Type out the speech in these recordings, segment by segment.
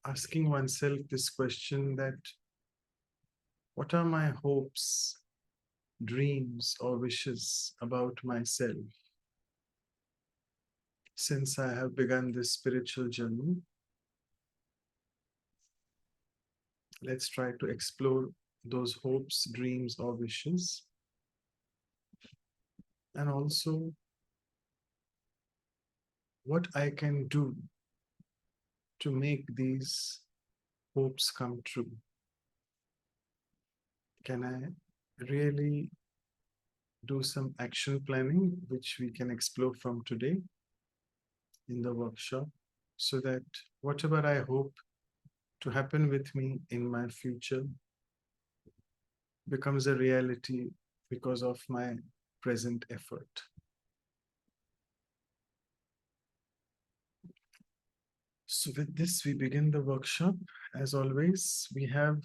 asking oneself this question that what are my hopes, dreams, or wishes about myself since I have begun this spiritual journey? Let's try to explore those hopes, dreams, or wishes. And also, what I can do to make these hopes come true. Can I really do some action planning, which we can explore from today in the workshop, so that whatever I hope to happen with me in my future becomes a reality because of my present effort. So with this, we begin the workshop. As always, we have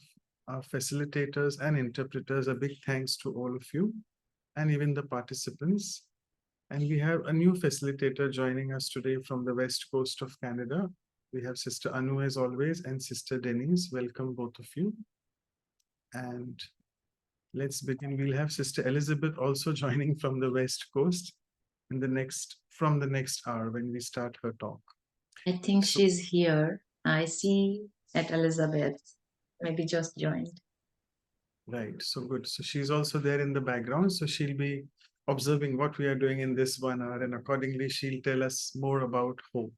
our facilitators and interpreters. A big thanks to all of you and even the participants. And we have a new facilitator joining us today from the West Coast of Canada. We have Sister Anu as always and Sister Denise. Welcome both of you. And let's begin. We'll have Sister Elizabeth also joining from the West Coast in the next hour when we start her talk. I think she's here. I see at Elizabeth, maybe just joined. Right, so good. So she's also there in the background. So she'll be observing what we are doing in this 1 hour, and accordingly, she'll tell us more about hope.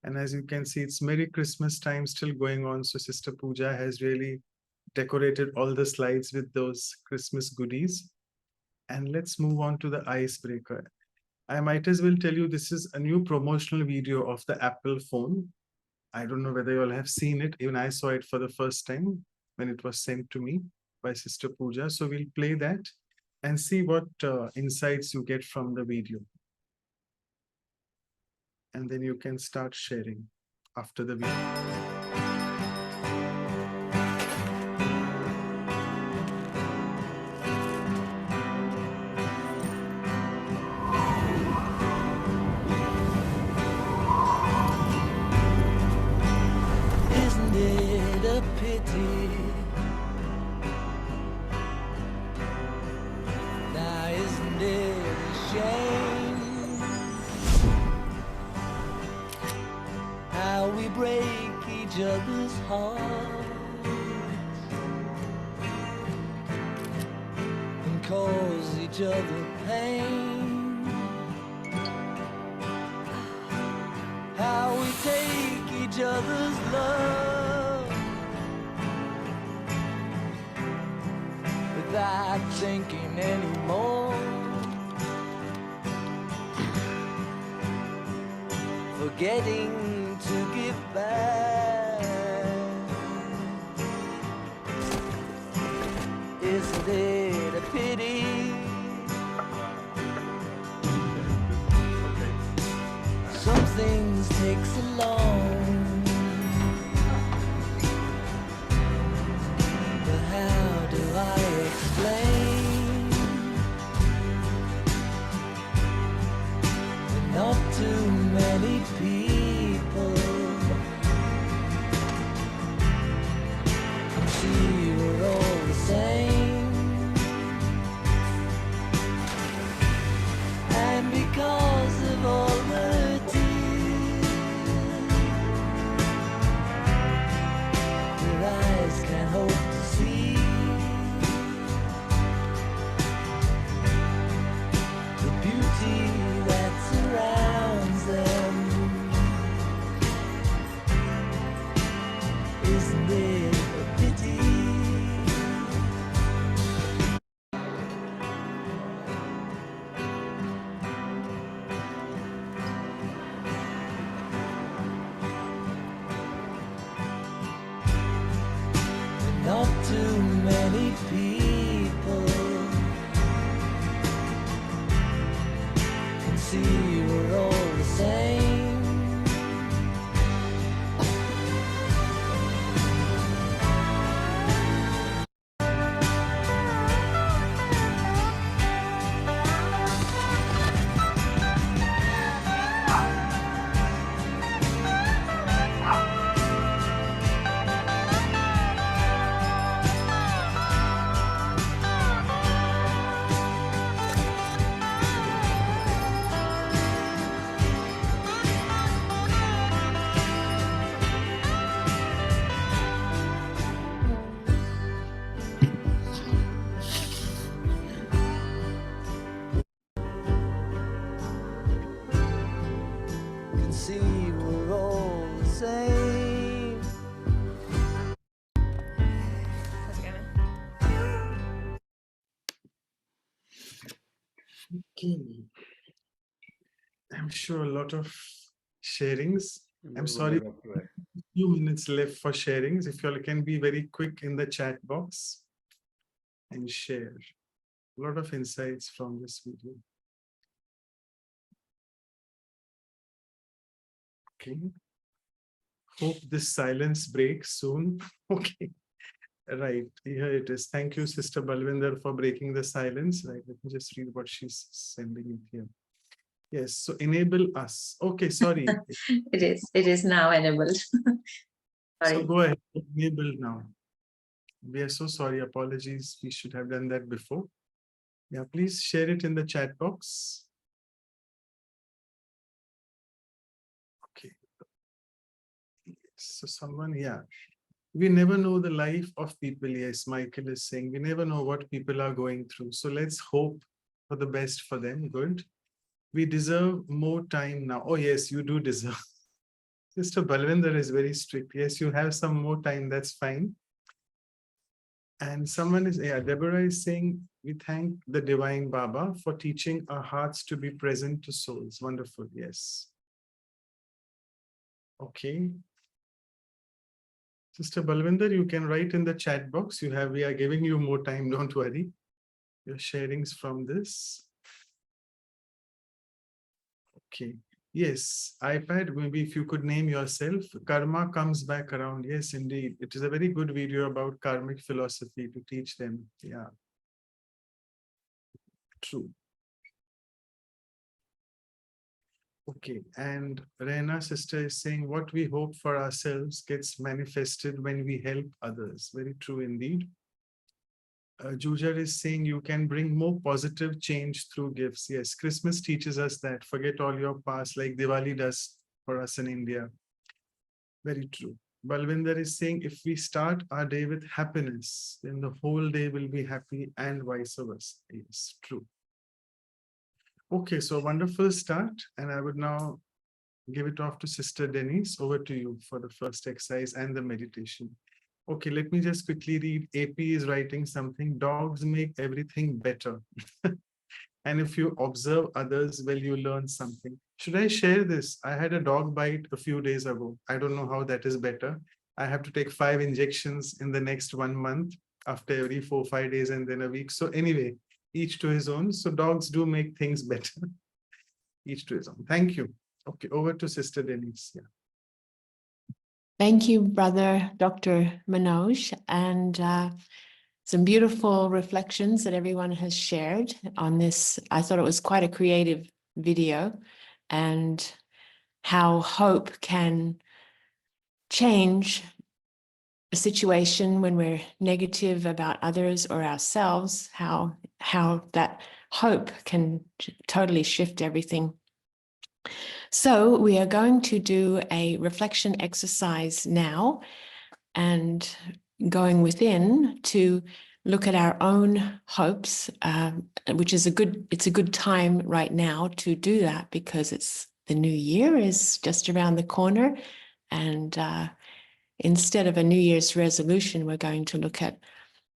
And as you can see, it's Merry Christmas time still going on. So Sister Pooja has really decorated all the slides with those Christmas goodies. And let's move on to the icebreaker. I might as well tell you this is a new promotional video of the Apple phone. I don't know whether you all have seen it. Even I saw it for the first time when it was sent to me by Sister Pooja. So we'll play that and see what insights you get from the video. And then you can start sharing after the video. Other's hearts and cause each other pain. How we take each other's love without thinking anymore, forgetting to give back. Isn't it a pity? Some things take so long, but how do I explain that not too many people can see we're all the same? Because of all the tears your eyes can hope to see, the beauty that surrounds them. Isn't it a pity? Not too many people can see we're all the same. Okay. I'm sure a lot of sharings. I'm sorry, few minutes left for sharings. If you all can be very quick in the chat box and share. A lot of insights from this video. Okay. Hope this silence breaks soon. Okay. Right. Here it is. Thank you, Sister Balwinder, for breaking the silence. Right. Let me just read what she's sending it here. Yes. So enable us. Okay. Sorry. It is now enabled. So Sorry. go ahead. Enable now. We are so sorry. Apologies. We should have done that before. Yeah. Please share it in the chat box. Okay. So someone, yeah. We never know the life of people. Yes, Michael is saying we never know what people are going through. So let's hope for the best for them. Good. We deserve more time now. Oh, yes, you do deserve. Sister Balwinder is very strict. Yes, you have some more time. That's fine. And someone is, yeah, Deborah is saying, we thank the Divine Baba for teaching our hearts to be present to souls. Wonderful. Yes. Okay. Sister Balwinder, you can write in the chat box. We are giving you more time. Don't worry. Your sharings from this. Okay. Yes, iPad, maybe if you could name yourself, karma comes back around. Yes, indeed. It is a very good video about karmic philosophy to teach them. Yeah. True. Okay. And Rena sister is saying what we hope for ourselves gets manifested when we help others. Very true indeed. Jujar is saying you can bring more positive change through gifts. Yes, Christmas teaches us that. Forget all your past, like Diwali does for us in India. Very true. Balwinder is saying if we start our day with happiness, then the whole day will be happy and vice versa. Yes, true. Okay, so wonderful start. And I would now give it off to Sister Denise. Over to you for the first exercise and the meditation. Okay, let me just quickly read. AP is writing something. Dogs make everything better. And if you observe others, well, you learn something. Should I share this? I had a dog bite a few days ago. I don't know how that is better. I have to take 5 injections in the next 1 month after every 4 or 5 days and then a week. So anyway, each to his own. So dogs do make things better. Each to his own. Thank you. Okay, over to Sister Denise. Yeah. Thank you, Brother Dr. Manoj, and some beautiful reflections that everyone has shared on this. I thought it was quite a creative video, and how hope can change a situation when we're negative about others or ourselves, how that hope can totally shift everything. So we are going to do a reflection exercise now, and going within to look at our own hopes, which is it's a good time right now to do that because the new year is just around the corner. And instead of a New Year's resolution, we're going to look at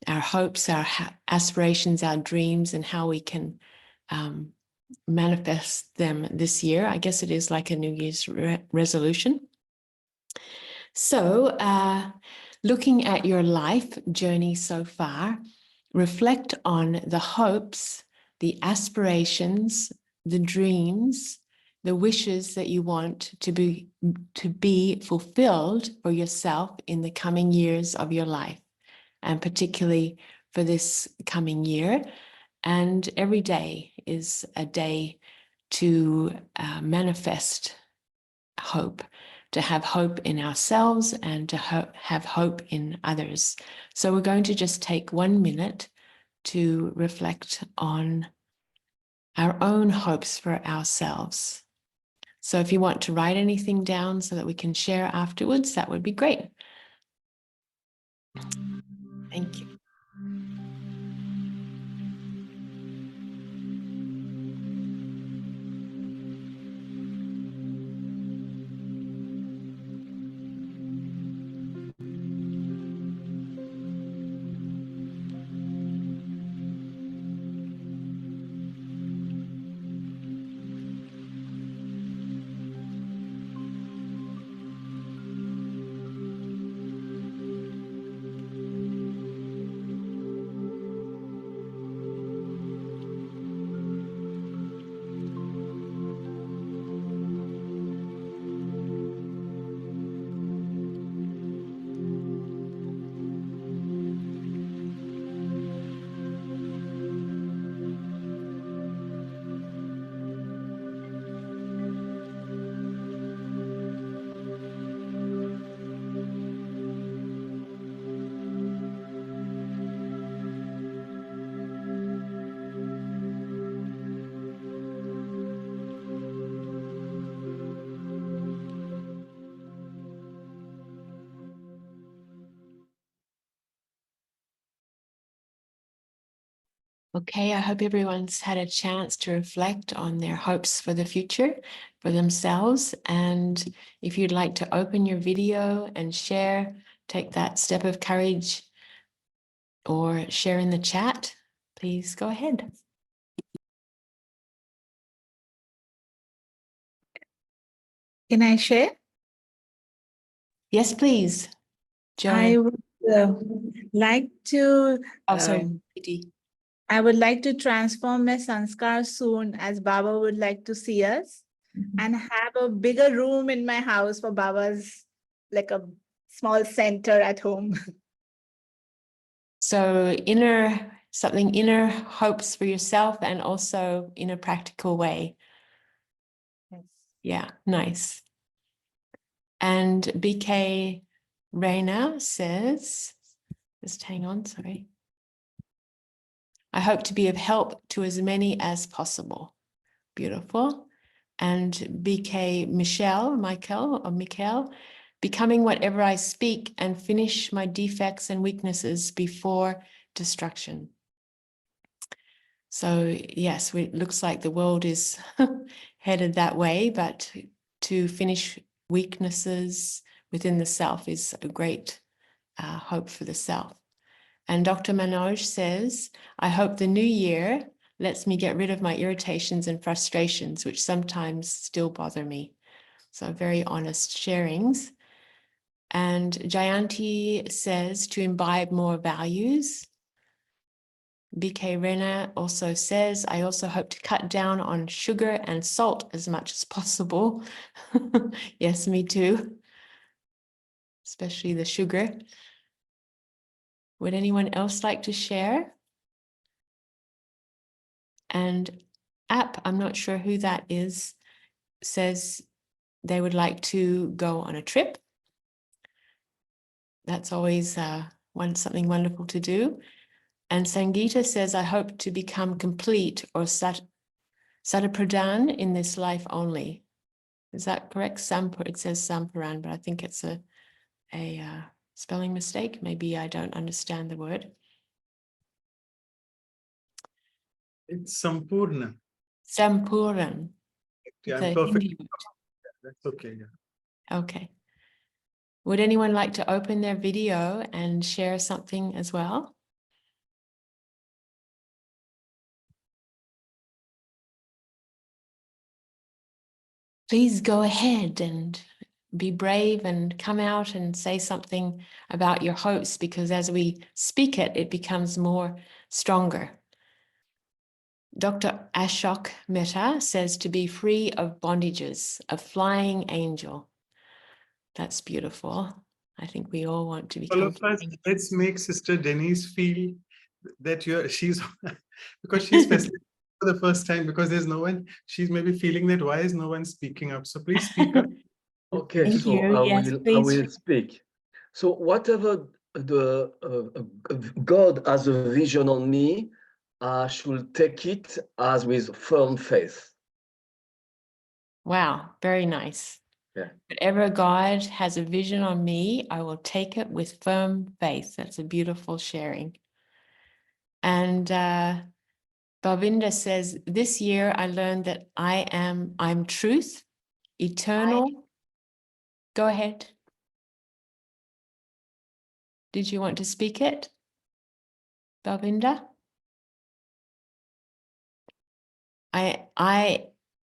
our hopes, our aspirations, our dreams, and how we can manifest them this year. I guess it is like a New Year's resolution. So looking at your life journey so far, reflect on the hopes, the aspirations, the dreams, the wishes that you want to be fulfilled for yourself in the coming years of your life, and particularly for this coming year. And every day is a day to manifest hope, to have hope in ourselves and to have hope in others. So we're going to just take 1 minute to reflect on our own hopes for ourselves. So if you want to write anything down so that we can share afterwards, that would be great. Thank you. Okay, I hope everyone's had a chance to reflect on their hopes for the future for themselves. And if you'd like to open your video and share, take that step of courage or share in the chat, please go ahead. Can I share? Yes, please. I Joanne. would like to. Oh, sorry, um, Preeti. I would like to transform my sanskar soon, as Baba would like to see us, and have a bigger room in my house for Baba's, like a small center at home. So something inner hopes for yourself and also in a practical way. Yes. Yeah, nice. And BK Reina says, just hang on, sorry. I hope to be of help to as many as possible. Beautiful. And BK Michael, becoming whatever I speak and finish my defects and weaknesses before destruction. So yes, it looks like the world is headed that way, but to finish weaknesses within the self is a great hope for the self. And Dr. Manoj says, I hope the new year lets me get rid of my irritations and frustrations, which sometimes still bother me. So very honest sharings. And Jayanti says to imbibe more values. BK Rena also says, I also hope to cut down on sugar and salt as much as possible. Yes, me too. Especially the sugar. Would anyone else like to share? And App, I'm not sure who that is, says they would like to go on a trip. That's always something wonderful to do. And Sangeeta says, I hope to become complete or Satapradhan in this life only. Is that correct? It says Samparan, but I think it's a spelling mistake. Maybe I don't understand the word. It's Sampurna. Sampuran. Yeah, The I'm perfect. Hindi word. That's okay. Yeah. Okay. Would anyone like to open their video and share something as well? Please go ahead and be brave and come out and say something about your hopes, because as we speak it, it becomes more stronger. Dr. Ashok Mehta says to be free of bondages, a flying angel. That's beautiful. I think we all want to All become. of us, let's make Sister Denise feel that she's because she's facilitating for the first time, because there's no one, she's maybe feeling that why is no one speaking up? So please speak up. Okay, Thank so you. Yes, I please. will speak. So whatever the God has a vision on me, I should take it as with firm faith. Wow, very nice. Yeah. Whatever God has a vision on me, I will take it with firm faith. That's a beautiful sharing. And Bavinda says, this year I learned that I'm truth, eternal. Go ahead. Did you want to speak it, Bavinda?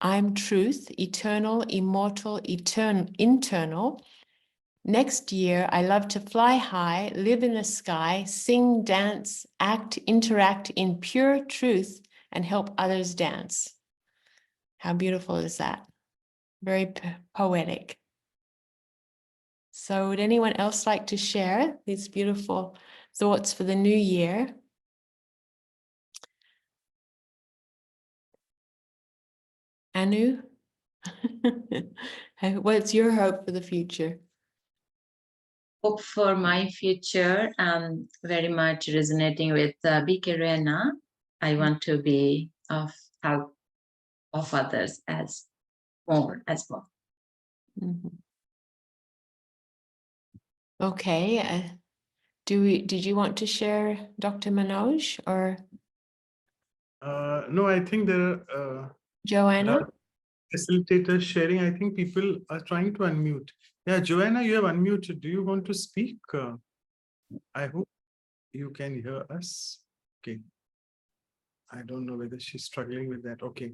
I'm truth, eternal, immortal, internal. Next year, I love to fly high, live in the sky, sing, dance, act, interact in pure truth, and help others dance. How beautiful is that? Very poetic. So would anyone else like to share these beautiful thoughts for the new year? Anu? What's your hope for the future? Hope for my future, very much resonating with BK Rena. I want to be of help of others as more as well. Mhm. Okay. Did you want to share, Dr. Manoj, or? No, I think there are Joanna? facilitators sharing. I think people are trying to unmute. Yeah, Joanna, you have unmuted. Do you want to speak? I hope you can hear us. Okay. I don't know whether she's struggling with that. Okay.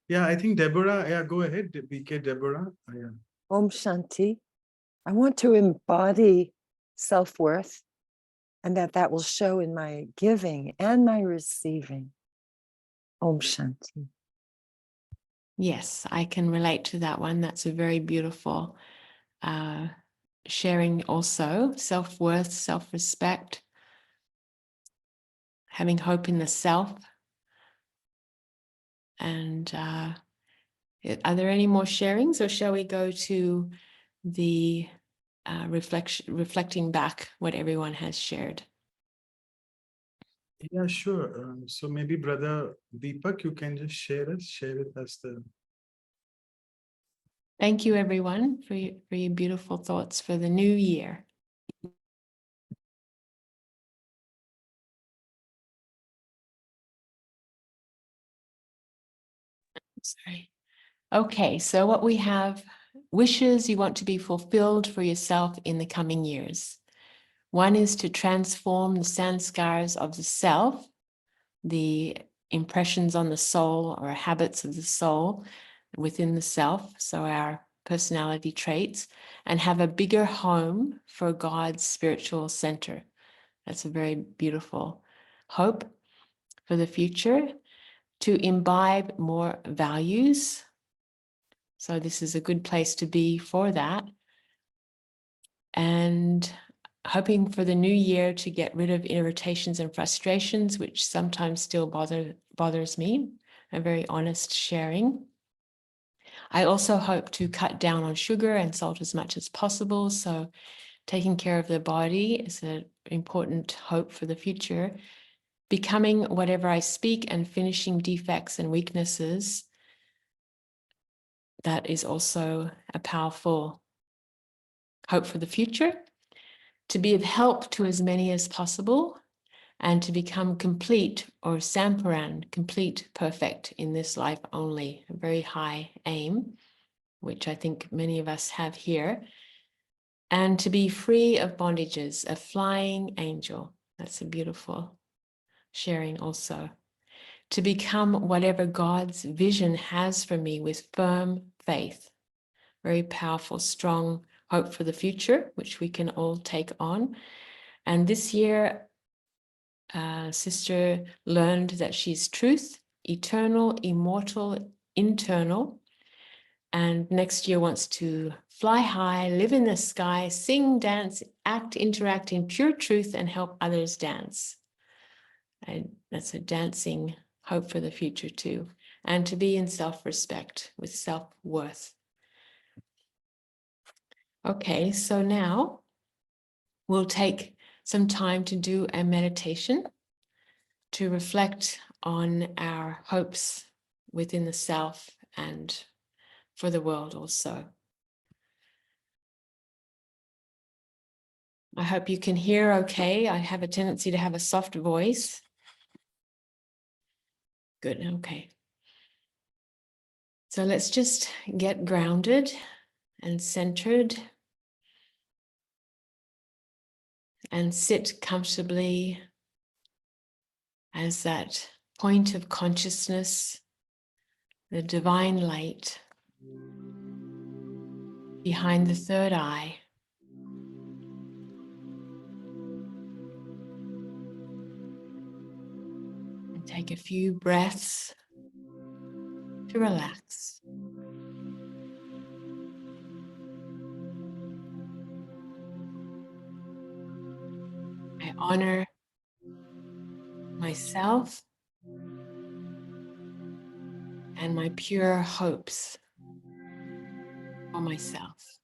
Yeah, I think Deborah, yeah, go ahead, BK Deborah. Yeah. Om Shanti. I want to embody self-worth and that will show in my giving and my receiving. Om Shanti. Yes, I can relate to that one. That's a very beautiful sharing also. Self-worth, self-respect, having hope in the self. And are there any more sharings, or shall we go to the reflecting back what everyone has shared? Yeah, sure. So maybe Brother Deepak, you can just share with us the. Thank you, everyone, for your beautiful thoughts for the new year. Sorry. Okay, so what we have, wishes you want to be fulfilled for yourself in the coming years. One is to transform the sanskars of the self, the impressions on the soul or habits of the soul within the self, so our personality traits, and have a bigger home for God's spiritual center. That's a very beautiful hope for the future. To imbibe more values. So this is a good place to be for that. And hoping for the new year to get rid of irritations and frustrations, which sometimes still bothers me. A very honest sharing. I also hope to cut down on sugar and salt as much as possible. So taking care of the body is an important hope for the future. Becoming whatever I speak and finishing defects and weaknesses. That is also a powerful hope for the future. To be of help to as many as possible and to become complete, or Samparan, complete, perfect in this life only. A very high aim, which I think many of us have here. And to be free of bondages, a flying angel. That's a beautiful sharing also. To become whatever God's vision has for me with firm faith. Very powerful, strong hope for the future, which we can all take on. And this year, Sister learned that she's truth, eternal, immortal, internal. And next year wants to fly high, live in the sky, sing, dance, act, interact in pure truth, and help others dance. And that's a dancing hope for the future too. And to be in self-respect with self-worth. Okay, so now we'll take some time to do a meditation to reflect on our hopes within the self and for the world also. I hope you can hear okay. I have a tendency to have a soft voice. Good, okay. So let's just get grounded and centered and sit comfortably as that point of consciousness, the divine light behind the third eye. And take a few breaths to relax. I honor myself and my pure hopes for myself.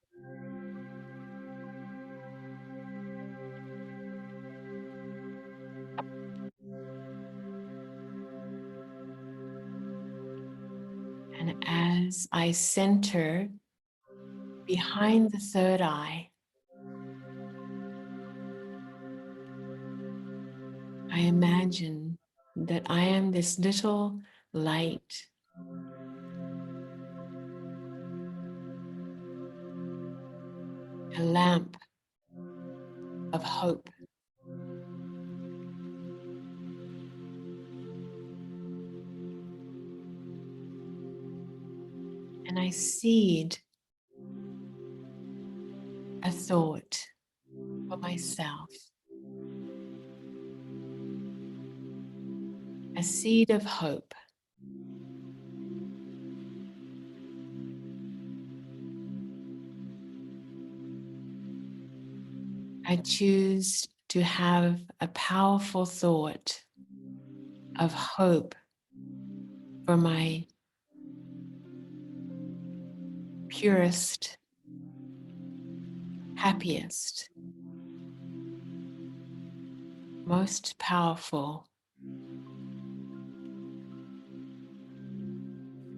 And as I center behind the third eye, I imagine that I am this little light. A lamp of hope. And I seed a thought for myself. A seed of hope. I choose to have a powerful thought of hope for my purest, happiest, most powerful,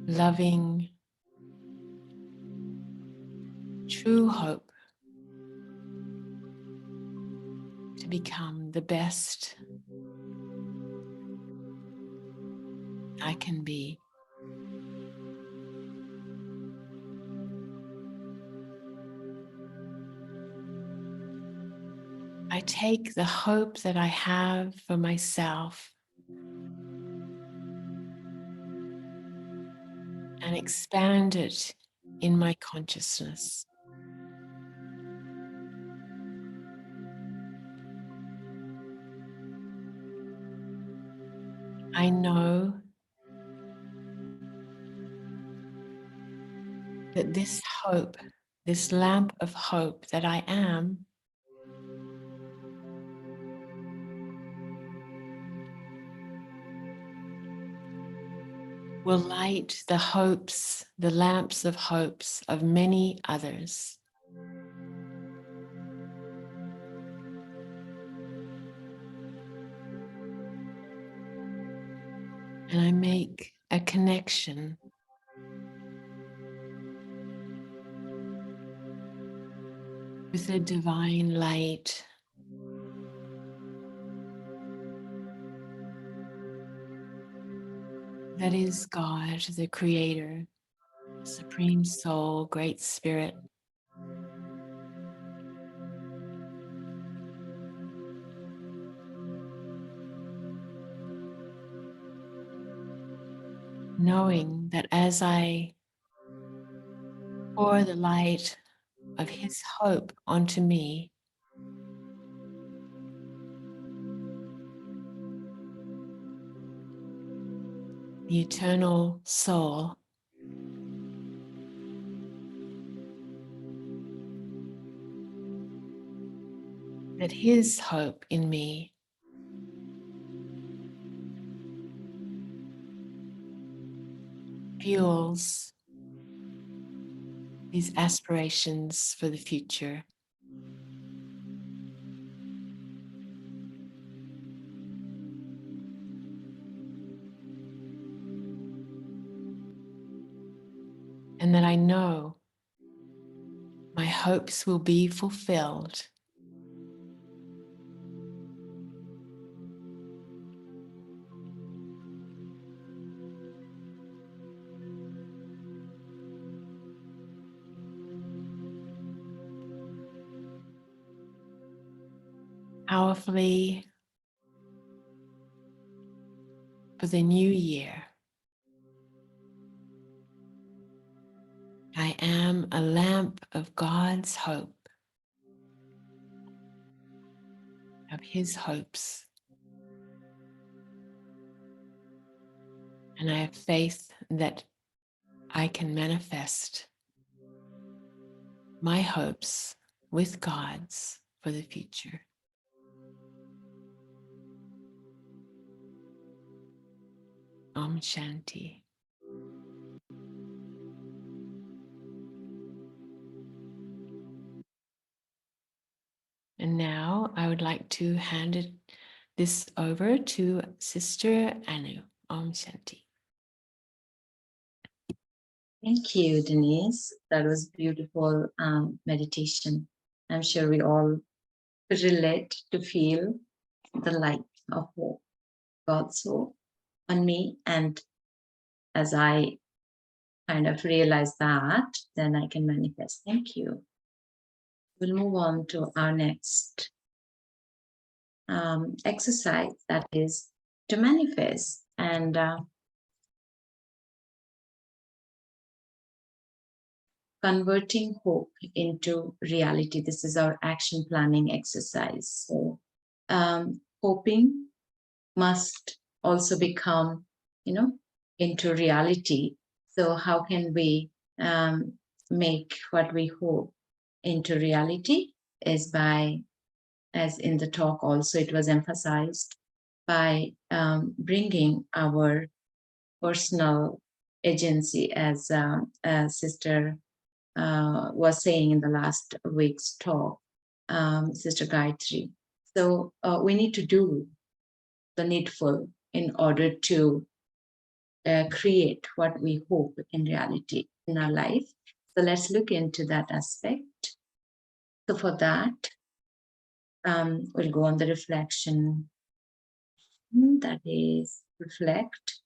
loving, true hope to become the best I can be. I take the hope that I have for myself and expand it in my consciousness. I know that this hope, this lamp of hope that I am, will light the hopes, the lamps of hopes of many others. And I make a connection with the divine light that is God, the Creator, Supreme Soul, Great Spirit. Knowing that as I pour the light of His hope onto me, the eternal soul that His hope in me fuels these aspirations for the future. And that I know my hopes will be fulfilled. Powerfully for the new year. I am a lamp of God's hope, of His hopes. And I have faith that I can manifest my hopes with God's for the future. Om Shanti. And now I would like to hand this over to Sister Anu. Om Shanti. Thank you, Denise. That was beautiful meditation. I'm sure we all relate to feel the light of hope God's hope on me. And as I kind of realize that, then I can manifest. Thank you. We'll move on to our next exercise, that is to manifest. And converting hope into reality. This is our action planning exercise. So hoping must also become, into reality. So how can we make what we hope into reality? Is by, as in the talk also it was emphasized, by bringing our personal agency, as Sister was saying in the last week's talk, Sister Gayatri. So we need to do the needful in order to create what we hope in reality in our life. So let's look into that aspect. So for that, we'll go on the reflection. That is reflect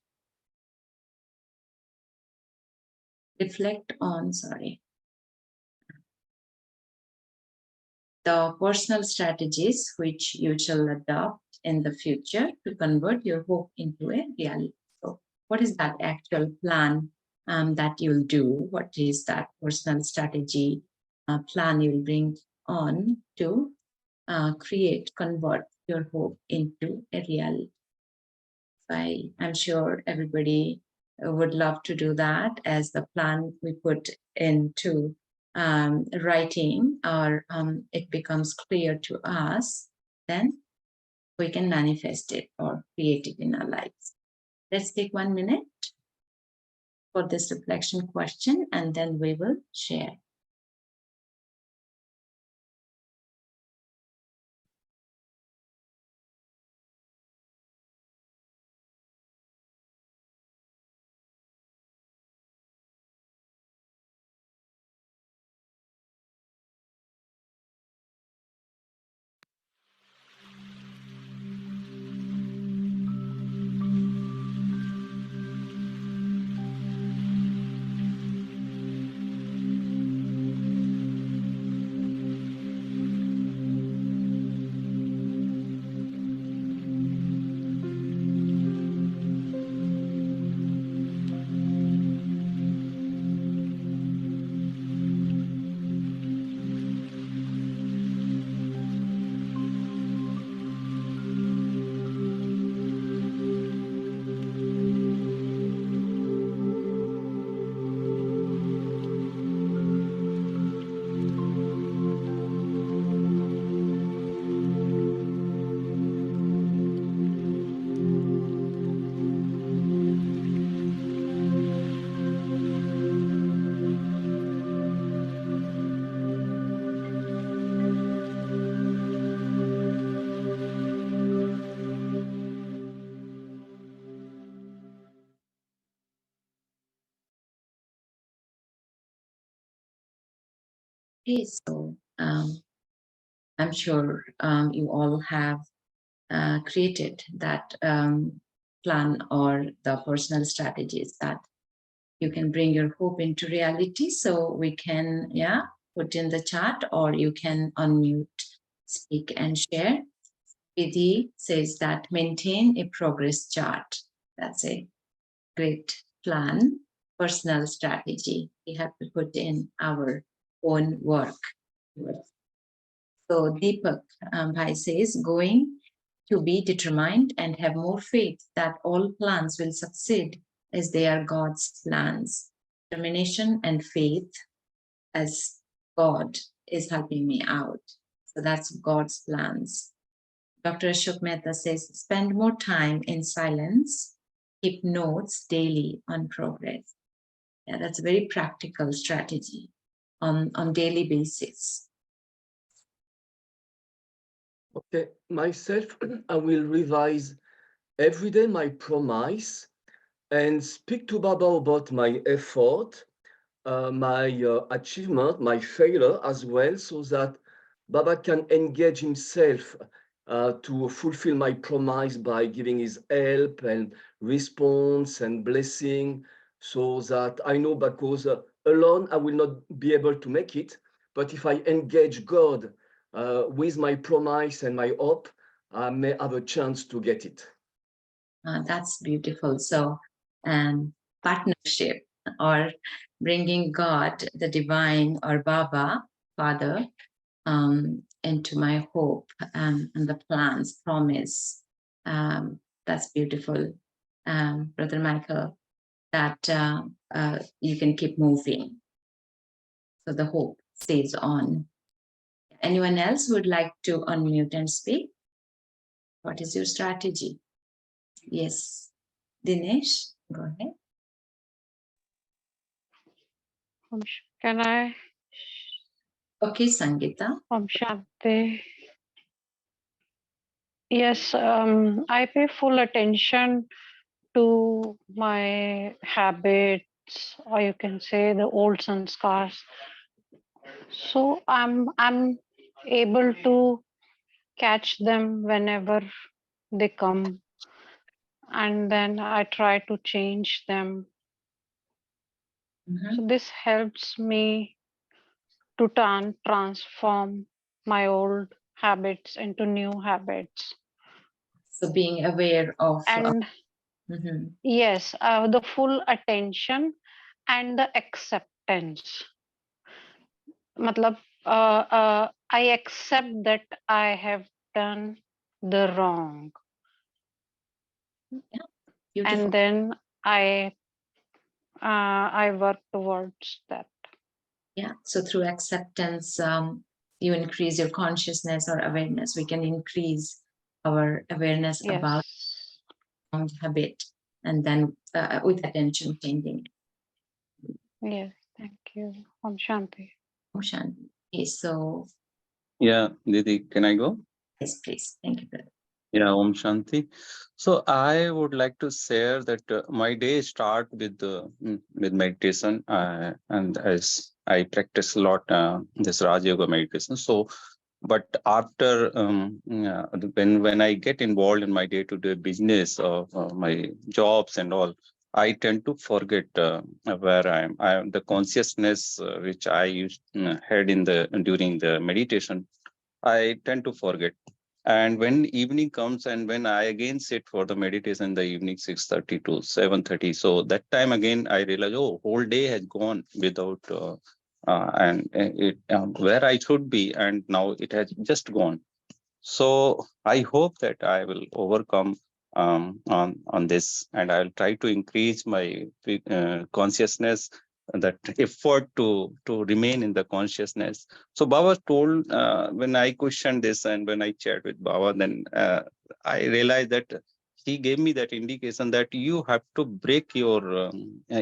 on, the personal strategies which you shall adopt in the future to convert your hope into a reality. So what is that actual plan that you'll do? What is that personal strategy plan you'll bring on to convert your hope into a reality? I'm sure everybody would love to do that, as the plan we put into writing, or it becomes clear to us, then we can manifest it or create it in our lives. Let's take 1 minute for this reflection question, and then we will share. Okay, so I'm sure you all have created that plan or the personal strategies that you can bring your hope into reality. So we can, put in the chat, or you can unmute, speak and share. Vidhi says that maintain a progress chart. That's a great plan, personal strategy. We have to put in our own work. So Deepak Bhai says, going to be determined and have more faith that all plans will succeed as they are God's plans. Determination and faith as God is helping me out. So that's God's plans. Dr. Ashok Mehta says, spend more time in silence, keep notes daily on progress. Yeah, that's a very practical strategy on daily basis. Okay, myself, I will revise every day my promise and speak to Baba about my effort, my achievement, my failure as well, so that Baba can engage himself to fulfill my promise by giving his help and response and blessing, so that I know, because alone I will not be able to make it. But if I engage God with my promise and my hope, I may have a chance to get it. That's beautiful. So, partnership, or bringing God, the divine, or Baba, Father, into my hope and the plans, promise. That's beautiful, Brother Michael, that you can keep moving. So the hope stays on. Anyone else would like to unmute and speak? What is your strategy? Yes, Dinesh, go ahead. Can I? Okay, Sangeeta. Om Shanti. Yes, I pay full attention to my habits, or you can say the old sanskars. So I'm able to catch them whenever they come, and then I try to change them. Mhm. So this helps me to transform my old habits into new habits. So being aware of And mhm. yes, the full attention and the acceptance. Matlab, I accept that I have done the wrong, Beautiful. and then I work towards that. Yeah. So through acceptance, you increase your consciousness or awareness. We can increase our awareness about Yes. wrong habit, and then with attention changing. Yes. Thank you. Om Shanti. Motion. Okay, so Yeah, Didi, can I go? yes, please. Thank you, brother. Yeah, Om Shanti. So I would like to share that my day start with meditation, and as I practice a lot this Raj Yoga meditation. So, but after when I get involved in my day-to-day business of my jobs and all, I tend to forget where I am. The consciousness which I used had during the meditation, I tend to forget. And when evening comes and when I again sit for the meditation in the evening, 6:30 to 7:30, so that time again I realize, oh, whole day has gone without where I should be, and now it has just gone. So I hope that I will overcome on this, and I'll try to increase my consciousness, that effort to remain in the consciousness. So Baba told, when I questioned this and when I chat with Baba, then I realized that he gave me that indication that you have to break your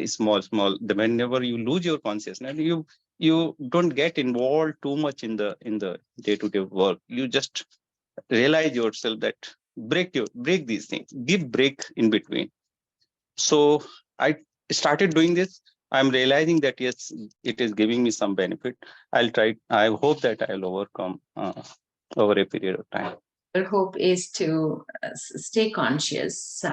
small whenever you lose your consciousness, you don't get involved too much in the day-to-day work. You just realize yourself that break these things, give break in between. So I started doing this. I'm realizing that yes, it is giving me some benefit. I hope that I'll overcome over a period of time. Our hope is to stay conscious,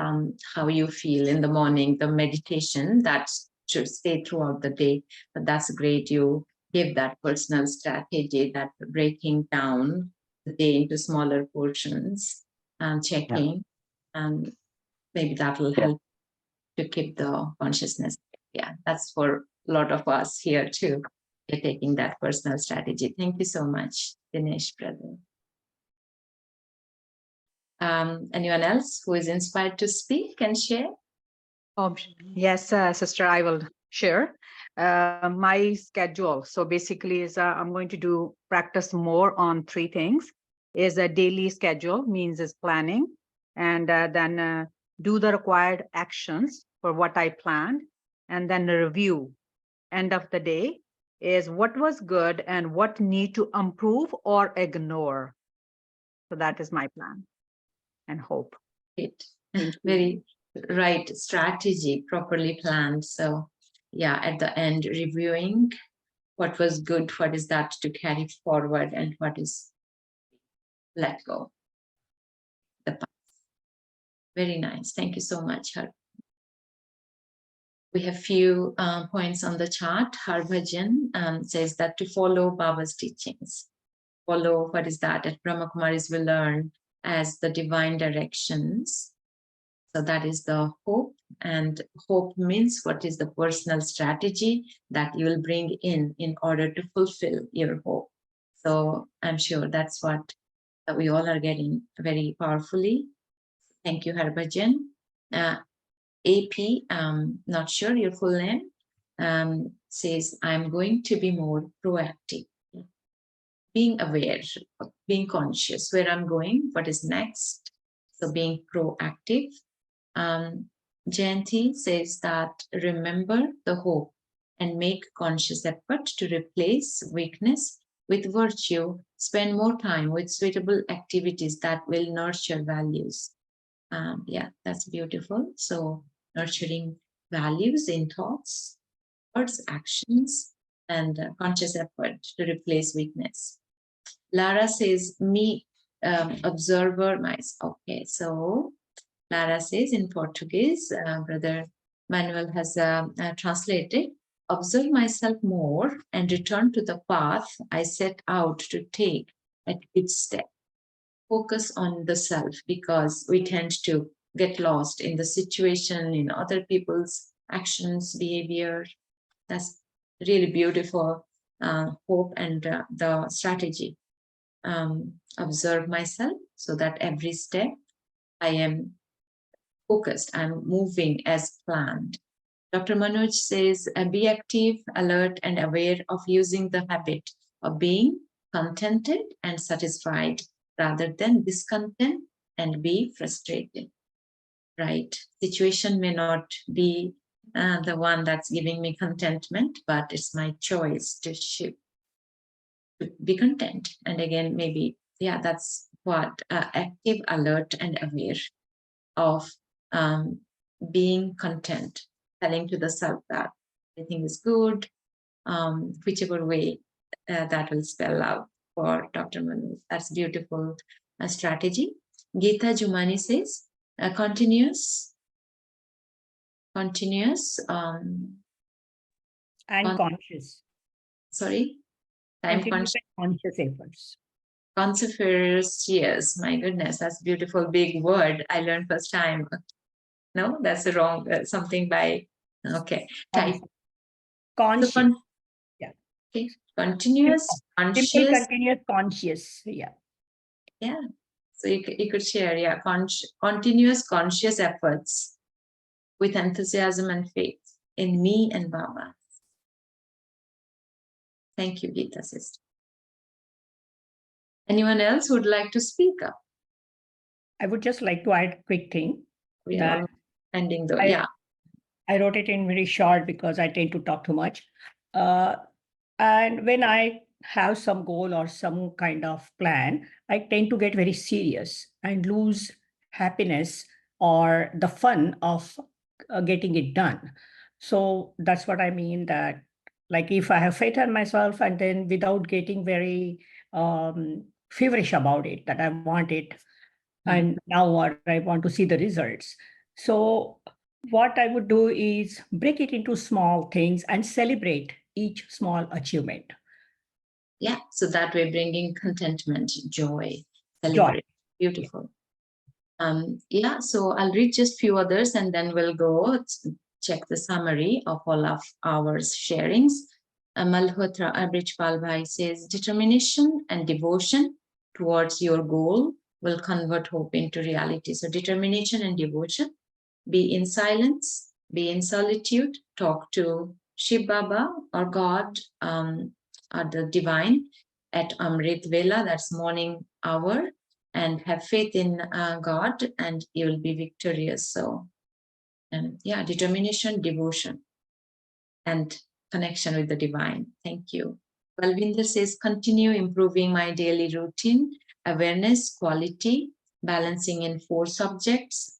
how you feel in the morning, the meditation that should stay throughout the day. But that's great. You give that personal strategy, that breaking down the day into smaller portions and checking, and maybe that will help to keep the consciousness. Yeah, that's for a lot of us here too. You're taking that personal strategy. Thank you so much, Dinesh, brother. Anyone else who is inspired to speak and share? Yes, sister, I will share my schedule. So basically is I'm going to practice more on three things. Is a daily schedule, means is planning, and then do the required actions for what I planned, and then the review. End of the day is what was good and what need to improve or ignore. So that is my plan and hope. It very right strategy, properly planned. So yeah, at the end, reviewing what was good, what is that to carry forward, and what is let go. the path. Very nice. Thank you so much, Har. We have few points on the chart. Harbhajan says that to follow Baba's teachings. Follow, what is that? At Brahma Kumaris we learn as the divine directions. So that is the hope, and hope means what is the personal strategy that you will bring in order to fulfill your hope. So I'm sure that's what we all are getting very powerfully. Thank you, Harbhajan. AP, not sure your full name, says, I'm going to be more proactive. Being aware, being conscious where I'm going, what is next. So being proactive. Jayanti says that remember the hope and make conscious effort to replace weakness with virtue. Spend more time with suitable activities that will nurture values. Yeah, that's beautiful. So nurturing values in thoughts, words, actions, and conscious effort to replace weakness. Lara says, me, observer, myself. Okay, so Lara says in Portuguese, Brother Manuel has translated, observe myself more and return to the path I set out to take at each step. Focus on the self, because we tend to get lost in the situation, in other people's actions, behavior. That's really beautiful hope and the strategy. Observe myself so that every step I am focused, I'm moving as planned. Dr. Manoj says, be active, alert, and aware of using the habit of being contented and satisfied rather than discontent and be frustrated. Right? Situation may not be the one that's giving me contentment, but it's my choice to shift, to be content. And again, maybe, yeah, that's what active, alert, and aware of being content, telling to the self that everything is good, whichever way that will spell out for Dr. Manu. That's beautiful strategy. Geeta Jumani says, continuous, And conscious. Sorry, time Continuous conscious. and conscious efforts. Consequence, yes, my goodness, that's beautiful big word. I learned first time. No, that's wrong. Something by, okay, type. Conscious. So Yeah. Okay. Continuous, Simple, conscious. continuous, conscious. Yeah. Yeah. So you could share, yeah, continuous conscious efforts with enthusiasm and faith in me and Baba. Thank you, Geeta sister. Anyone else who would like to speak up? I would just like to add a quick thing. We are ending though, yeah. I wrote it in very short because I tend to talk too much. And when I have some goal or some kind of plan, I tend to get very serious and lose happiness or the fun of getting it done. So that's what I mean, that like if I have faith in myself and then without getting very feverish about it, that I want it and now what I want to see the results. So what I would do is break it into small things and celebrate each small achievement. Yeah, so that way bringing contentment, joy, celebrate. Beautiful. Yeah, so I'll read just few others and then we'll go check the summary of all of our sharings. Malhotra Abrijpal Bhai says, determination and devotion towards your goal will convert hope into reality. So determination and devotion, be in silence, be in solitude, talk to Shiv Baba or God or the divine at Amrit Vela, that's morning hour, and have faith in God and you will be victorious. So yeah, determination, devotion, and connection with the divine. Thank you. Balvinder says, continue improving my daily routine, awareness, quality, balancing in 4 subjects.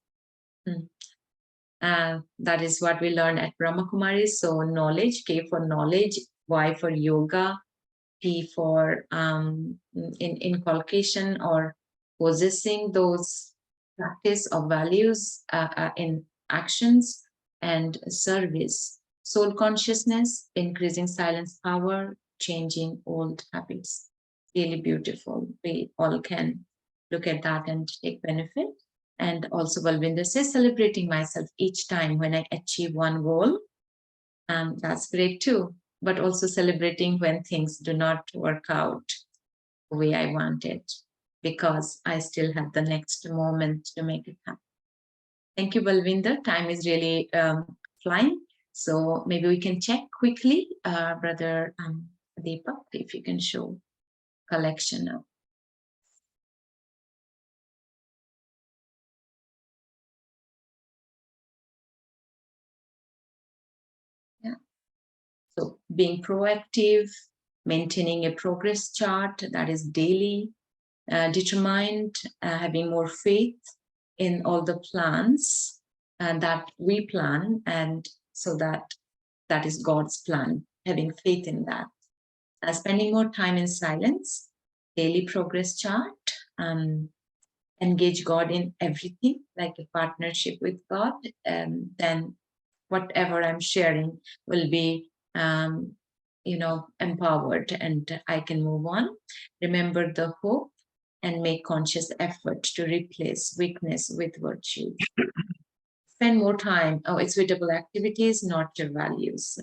That is what we learn at Brahma Kumaris. So knowledge, K for knowledge, Y for yoga, P for inculcation or possessing those practice of values in actions and service, soul consciousness, increasing silence power, changing old habits. Really beautiful. We all can look at that and take benefit. And also Balvinder says, celebrating myself each time when I achieve one goal. And that's great too. But also celebrating when things do not work out the way I want it, because I still have the next moment to make it happen. Thank you, Balvinder. Time is really flying. So maybe we can check quickly, Brother Deepak, if you can show collection now. Yeah. So being proactive, maintaining a progress chart that is daily, determined, having more faith in all the plans that we plan, and so that is God's plan, having faith in that. Spending more time in silence, daily progress chart, engage God in everything, like a partnership with God, and then whatever I'm sharing will be empowered and I can move on. Remember the hope and make conscious effort to replace weakness with virtue. Spend more time with suitable activities, not your values.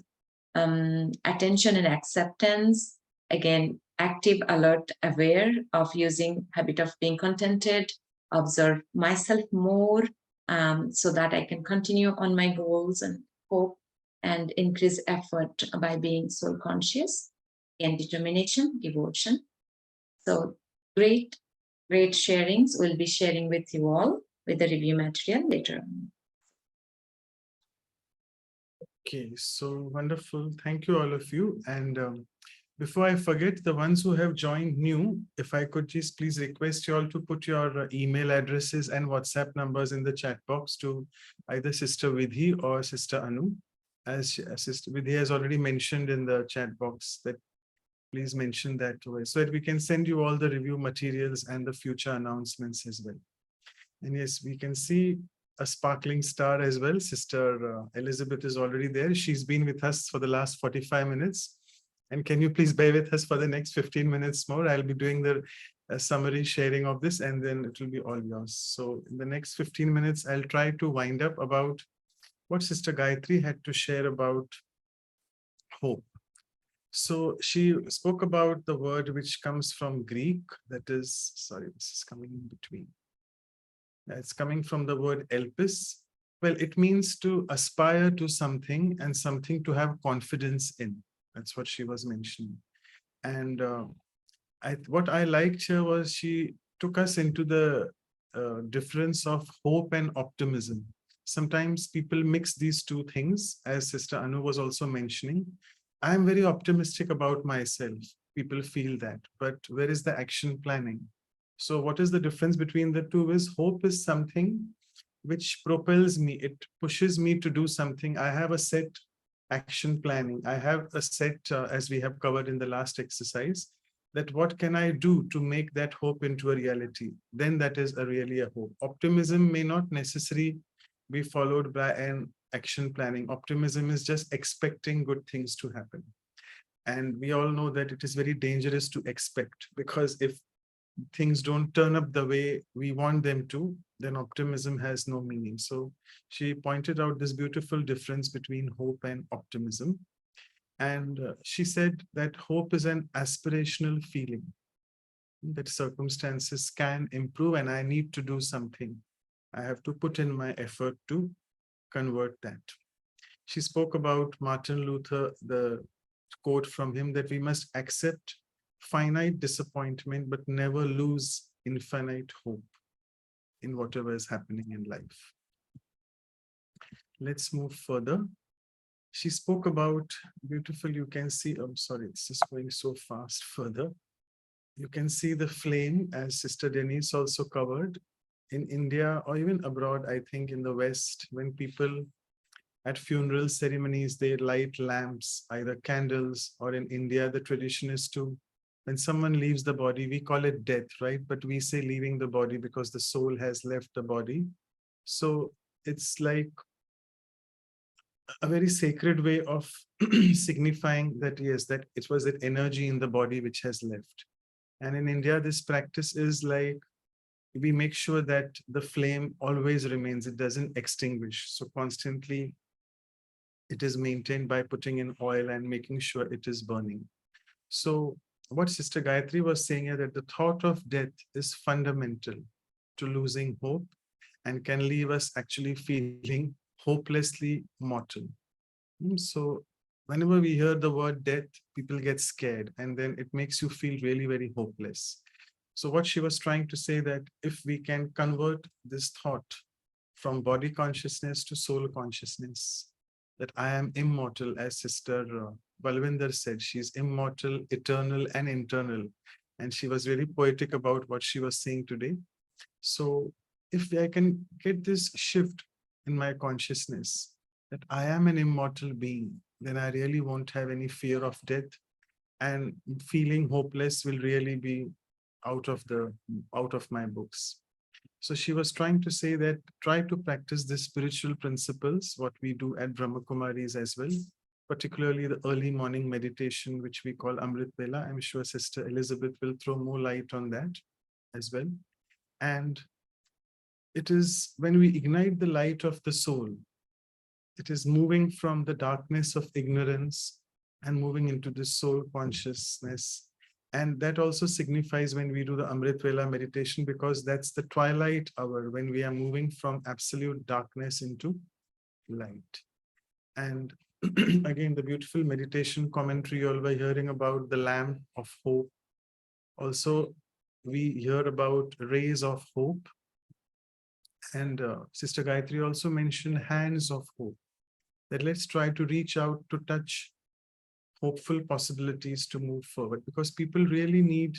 Attention and acceptance, again, active, alert, aware of using habit of being contented, observe myself more so that I can continue on my goals and hope, and increase effort by being soul conscious, and determination, devotion. So great sharings. We'll be sharing with you all with the review material later on. Okay, so wonderful. Thank you, all of you. And before I forget, the ones who have joined new, if I could just please request you all to put your email addresses and WhatsApp numbers in the chat box to either Sister Vidhi or Sister Anu. As Sister Vidhi has already mentioned in the chat box, that please mention that way so that we can send you all the review materials and the future announcements as well. And yes, we can see a sparkling star as well. Sister Elizabeth is already there. She's been with us for the last 45 minutes. And can you please bear with us for the next 15 minutes more? I'll be doing the summary sharing of this, and then it will be all yours. So in the next 15 minutes, I'll try to wind up about what Sister Gayatri had to share about hope. So she spoke about the word which comes from Greek, that is, sorry, this is coming in between. It's coming from the word elpis. Well, it means to aspire to something and something to have confidence in. That's what she was mentioning. And what I liked here was she took us into the difference of hope and optimism. Sometimes people mix these two things, as Sister Anu was also mentioning. I'm very optimistic about myself. People feel that, but where is the action planning? So what is the difference between the two is hope is something which propels me. It pushes me to do something. I have a set action planning. I have a set, as we have covered in the last exercise, that what can I do to make that hope into a reality? Then that is really a hope. Optimism may not necessarily be followed by an action planning. Optimism is just expecting good things to happen. And we all know that it is very dangerous to expect, because if things don't turn up the way we want them to, then optimism has no meaning. So she pointed out this beautiful difference between hope and optimism. And she said that hope is an aspirational feeling, that circumstances can improve and I need to do something. I have to put in my effort to convert that. She spoke about Martin Luther, the quote from him, that we must accept finite disappointment, but never lose infinite hope in whatever is happening in life. Let's move further. She spoke about beautiful, you can see, I'm sorry, it's just going so fast further. You can see the flame, as Sister Denise also covered, in India or even abroad, I think in the West, when people at funeral ceremonies, they light lamps, either candles, or in India, the tradition is to when someone leaves the body, we call it death, right? But we say leaving the body because the soul has left the body. So it's like a very sacred way of signifying that, yes, that it was that energy in the body which has left. And in India, this practice is like, we make sure that the flame always remains, it doesn't extinguish. So constantly it is maintained by putting in oil and making sure it is burning. So what Sister Gayatri was saying here, that the thought of death is fundamental to losing hope and can leave us actually feeling hopelessly mortal. So whenever we hear the word death, people get scared, and then it makes you feel really very hopeless. So what she was trying to say, that if we can convert this thought from body consciousness to soul consciousness, that I am immortal, as Sister Balwinder said, she's immortal, eternal, and internal. And she was very poetic about what she was saying today. So if I can get this shift in my consciousness, that I am an immortal being, then I really won't have any fear of death, and feeling hopeless will really be out of my books. So she was trying to say that try to practice the spiritual principles, what we do at Brahma Kumaris as well, particularly the early morning meditation, which we call Amrit Vela. I'm sure Sister Elizabeth will throw more light on that as well. And it is when we ignite the light of the soul, it is moving from the darkness of ignorance and moving into the soul consciousness. And that also signifies when we do the Amrit Vela meditation, because that's the twilight hour when we are moving from absolute darkness into light. And again, the beautiful meditation commentary you all were hearing about the lamp of hope. Also, we hear about rays of hope. And Sister Gayatri also mentioned hands of hope, that let's try to reach out to touch hopeful possibilities to move forward, because people really need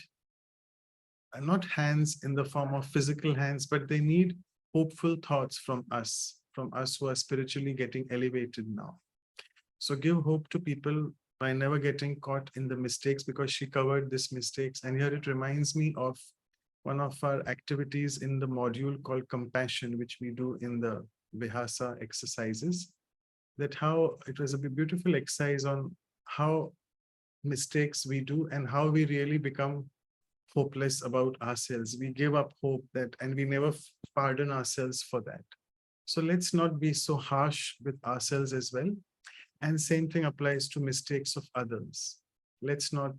not hands in the form of physical hands, but they need hopeful thoughts from us who are spiritually getting elevated now. So give hope to people by never getting caught in the mistakes, because she covered these mistakes. And here it reminds me of one of our activities in the module called compassion, which we do in the Vihasa exercises, that how it was a beautiful exercise on how mistakes we do and how we really become hopeless about ourselves. We give up hope, that, and we never pardon ourselves for that. So let's not be so harsh with ourselves as well. And same thing applies to mistakes of others. Let's not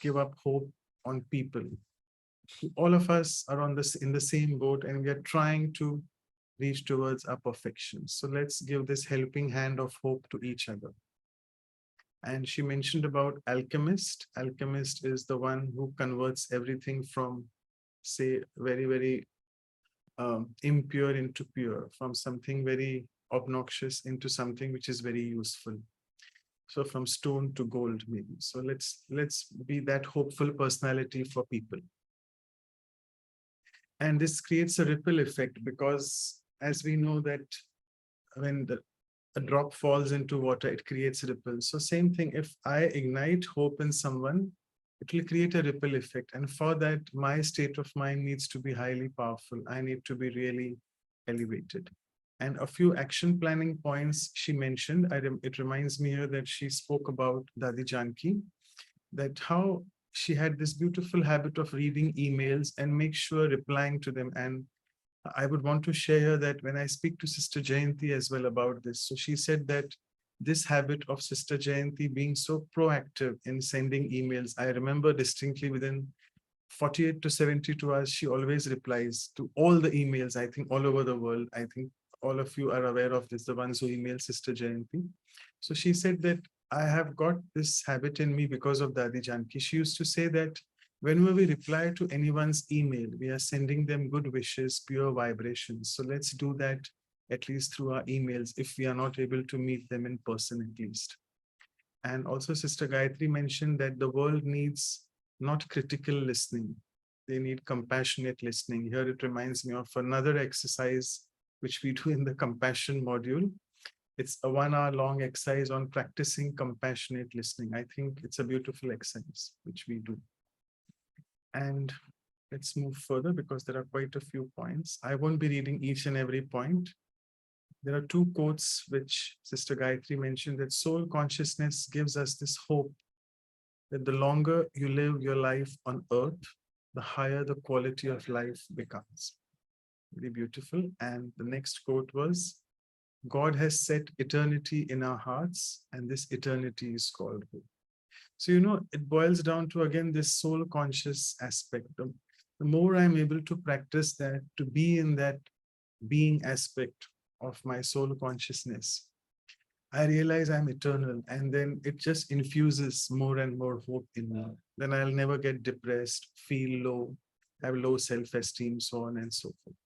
give up hope on people. All of us are in the same boat, and we are trying to reach towards our perfection. So let's give this helping hand of hope to each other. And she mentioned about alchemist. Alchemist is the one who converts everything from, say, very, very impure into pure, from something very obnoxious into something which is very useful. So from stone to gold, maybe. So let's be that hopeful personality for people. And this creates a ripple effect, because as we know that when a drop falls into water, it creates ripples. So same thing, if I ignite hope in someone, it will create a ripple effect. And for that, my state of mind needs to be highly powerful. I need to be really elevated. And a few action planning points she mentioned, it reminds me here that she spoke about Dadi Janki, that how she had this beautiful habit of reading emails and make sure replying to them. And I would want to share that when I speak to Sister Jayanti as well about this. So she said that this habit of Sister Jayanti being so proactive in sending emails, I remember distinctly within 48 to 72 hours, she always replies to all the emails, I think all over the world. I think all of you are aware of this, the ones who email Sister Jayanti. So she said that I have got this habit in me because of Dadi Janki. She used to say that whenever we reply to anyone's email, we are sending them good wishes, pure vibrations. So let's do that at least through our emails, if we are not able to meet them in person at least. And also Sister Gayatri mentioned that the world needs not critical listening. They need compassionate listening. Here it reminds me of another exercise which we do in the compassion module. It's a 1 hour long exercise on practicing compassionate listening. I think it's a beautiful exercise which we do. And let's move further because there are quite a few points. I won't be reading each and every point. There are two quotes which Sister Gayatri mentioned, that soul consciousness gives us this hope that the longer you live your life on earth, the higher the quality of life becomes. Very beautiful. And the next quote was, God has set eternity in our hearts, and this eternity is called hope. So, it boils down to, again, this soul conscious aspect. The more I'm able to practice that, to be in that being aspect of my soul consciousness, I realize I'm eternal, and then it just infuses more and more hope in me. Then I'll never get depressed, feel low, have low self-esteem, so on and so forth.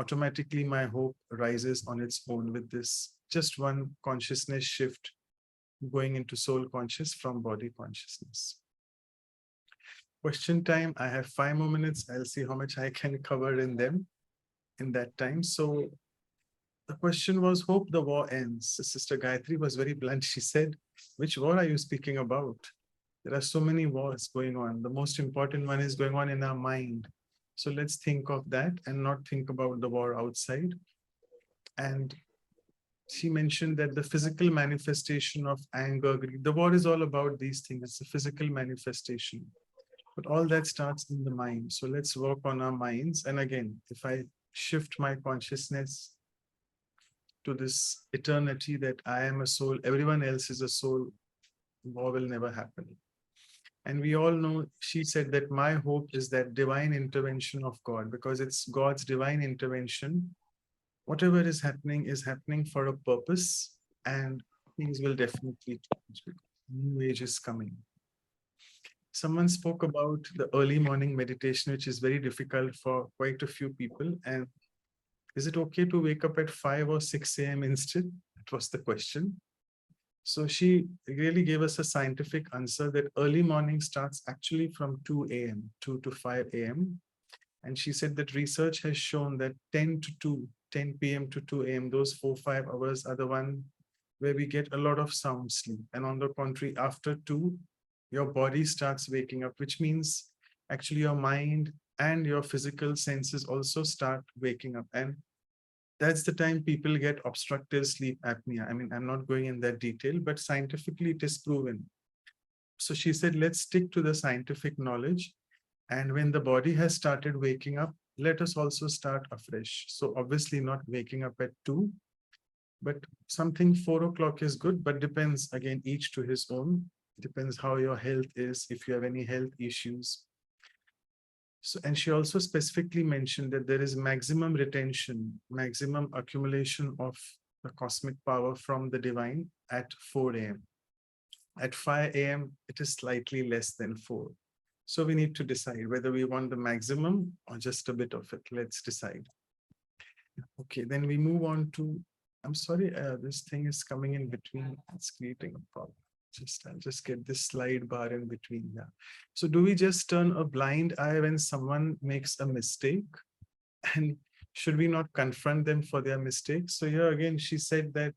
Automatically, my hope rises on its own with this just one consciousness shift, going into soul conscious from body consciousness. Question time. I have 5 more minutes. I'll see how much I can cover in that time. So the question was, hope the war ends. Sister Gayatri was very blunt. She said, which war are you speaking about? There are so many wars going on. The most important one is going on in our mind. So let's think of that and not think about the war outside. And she mentioned that the physical manifestation of anger, greed, the war is all about these things. It's a physical manifestation. But all that starts in the mind. So let's work on our minds. And again, if I shift my consciousness to this eternity that I am a soul, everyone else is a soul, war will never happen. And we all know, she said that my hope is that divine intervention of God, because it's God's divine intervention. Whatever is happening for a purpose, and things will definitely change because new age is coming. Someone spoke about the early morning meditation, which is very difficult for quite a few people. And is it okay to wake up at 5 or 6 a.m. instead? That was the question. So she really gave us a scientific answer that early morning starts actually from 2 a.m., 2 to 5 a.m. And she said that research has shown that 10 p.m. to 2 a.m., those 4-5 hours are the one where we get a lot of sound sleep. And on the contrary, after 2, your body starts waking up, which means actually your mind and your physical senses also start waking up. And that's the time people get obstructive sleep apnea. I mean, I'm not going in that detail, but scientifically it is proven. So she said, let's stick to the scientific knowledge. And when the body has started waking up, let us also start afresh. So obviously not waking up at 2, but something 4 o'clock is good, but depends, again, each to his own. Depends how your health is, if you have any health issues. So, and she also specifically mentioned that there is maximum retention, maximum accumulation of the cosmic power from the divine at 4 a.m. At 5 a.m., it is slightly less than 4. So we need to decide whether we want the maximum or just a bit of it. Let's decide. Okay, then we move on to, I'm sorry, this thing is coming in between. It's creating a problem. I'll just get this slide bar in between here. So do we just turn a blind eye when someone makes a mistake? And should we not confront them for their mistakes? So here again, she said that,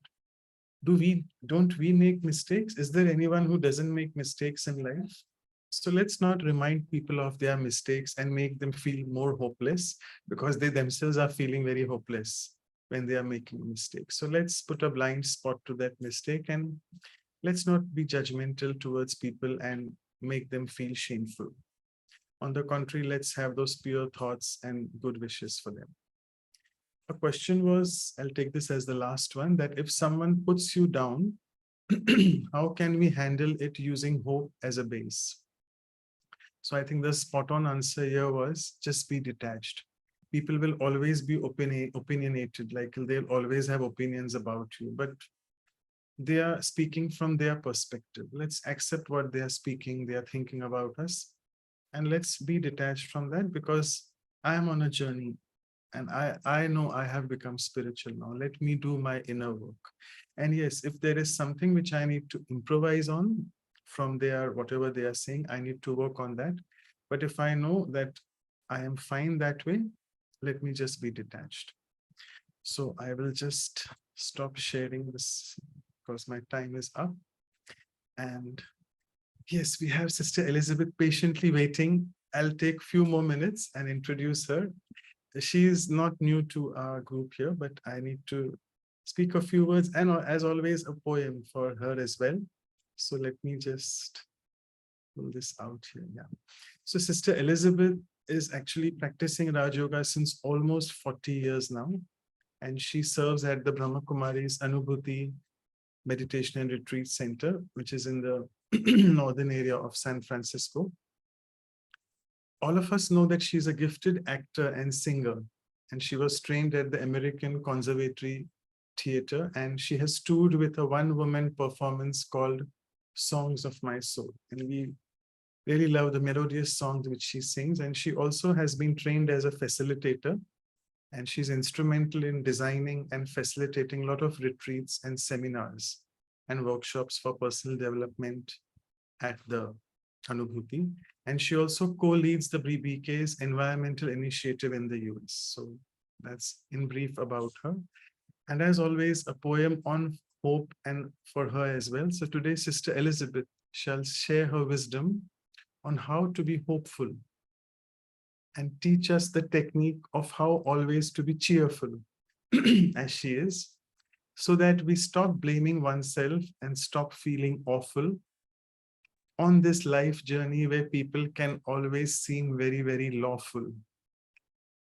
don't we make mistakes? Is there anyone who doesn't make mistakes in life? So let's not remind people of their mistakes and make them feel more hopeless, because they themselves are feeling very hopeless when they are making mistakes. So let's put a blind spot to that mistake, and let's not be judgmental towards people and make them feel shameful. On the contrary, let's have those pure thoughts and good wishes for them. A question was, I'll take this as the last one, that if someone puts you down, how can we handle it using hope as a base? So I think the spot on answer here was just be detached. People will always be opinionated, like they'll always have opinions about you, but they are speaking from their perspective. Let's accept what they are speaking, they are thinking about us, and let's be detached from that, because I am on a journey and I know I have become spiritual now. Let me do my inner work. And yes, if there is something which I need to improvise on from their, whatever they are saying, I need to work on that. But if I know that I am fine that way, let me just be detached. So I will just stop sharing this because my time is up. And yes, we have Sister Elizabeth patiently waiting. I'll take few more minutes and introduce her. She is not new to our group here, but I need to speak a few words and as always, a poem for her as well. So let me just pull this out here. Yeah. So Sister Elizabeth is actually practicing Raj Yoga since almost 40 years now. And she serves at the Brahma Kumari's Anubhuti Meditation and Retreat Center, which is in the northern area of San Francisco. All of us know that she's a gifted actor and singer, and she was trained at the American Conservatory Theater, and she has toured with a one-woman performance called Songs of My Soul. And we really love the melodious songs which she sings, and she also has been trained as a facilitator, and she's instrumental in designing and facilitating a lot of retreats and seminars and workshops for personal development at the Anubhuti. And she also co-leads the BK's environmental initiative in the US. So that's in brief about her. And as always, a poem on hope and for her as well. So today, Sister Elizabeth shall share her wisdom on how to be hopeful and teach us the technique of how always to be cheerful as she is, so that we stop blaming oneself and stop feeling awful on this life journey where people can always seem very, very lawful.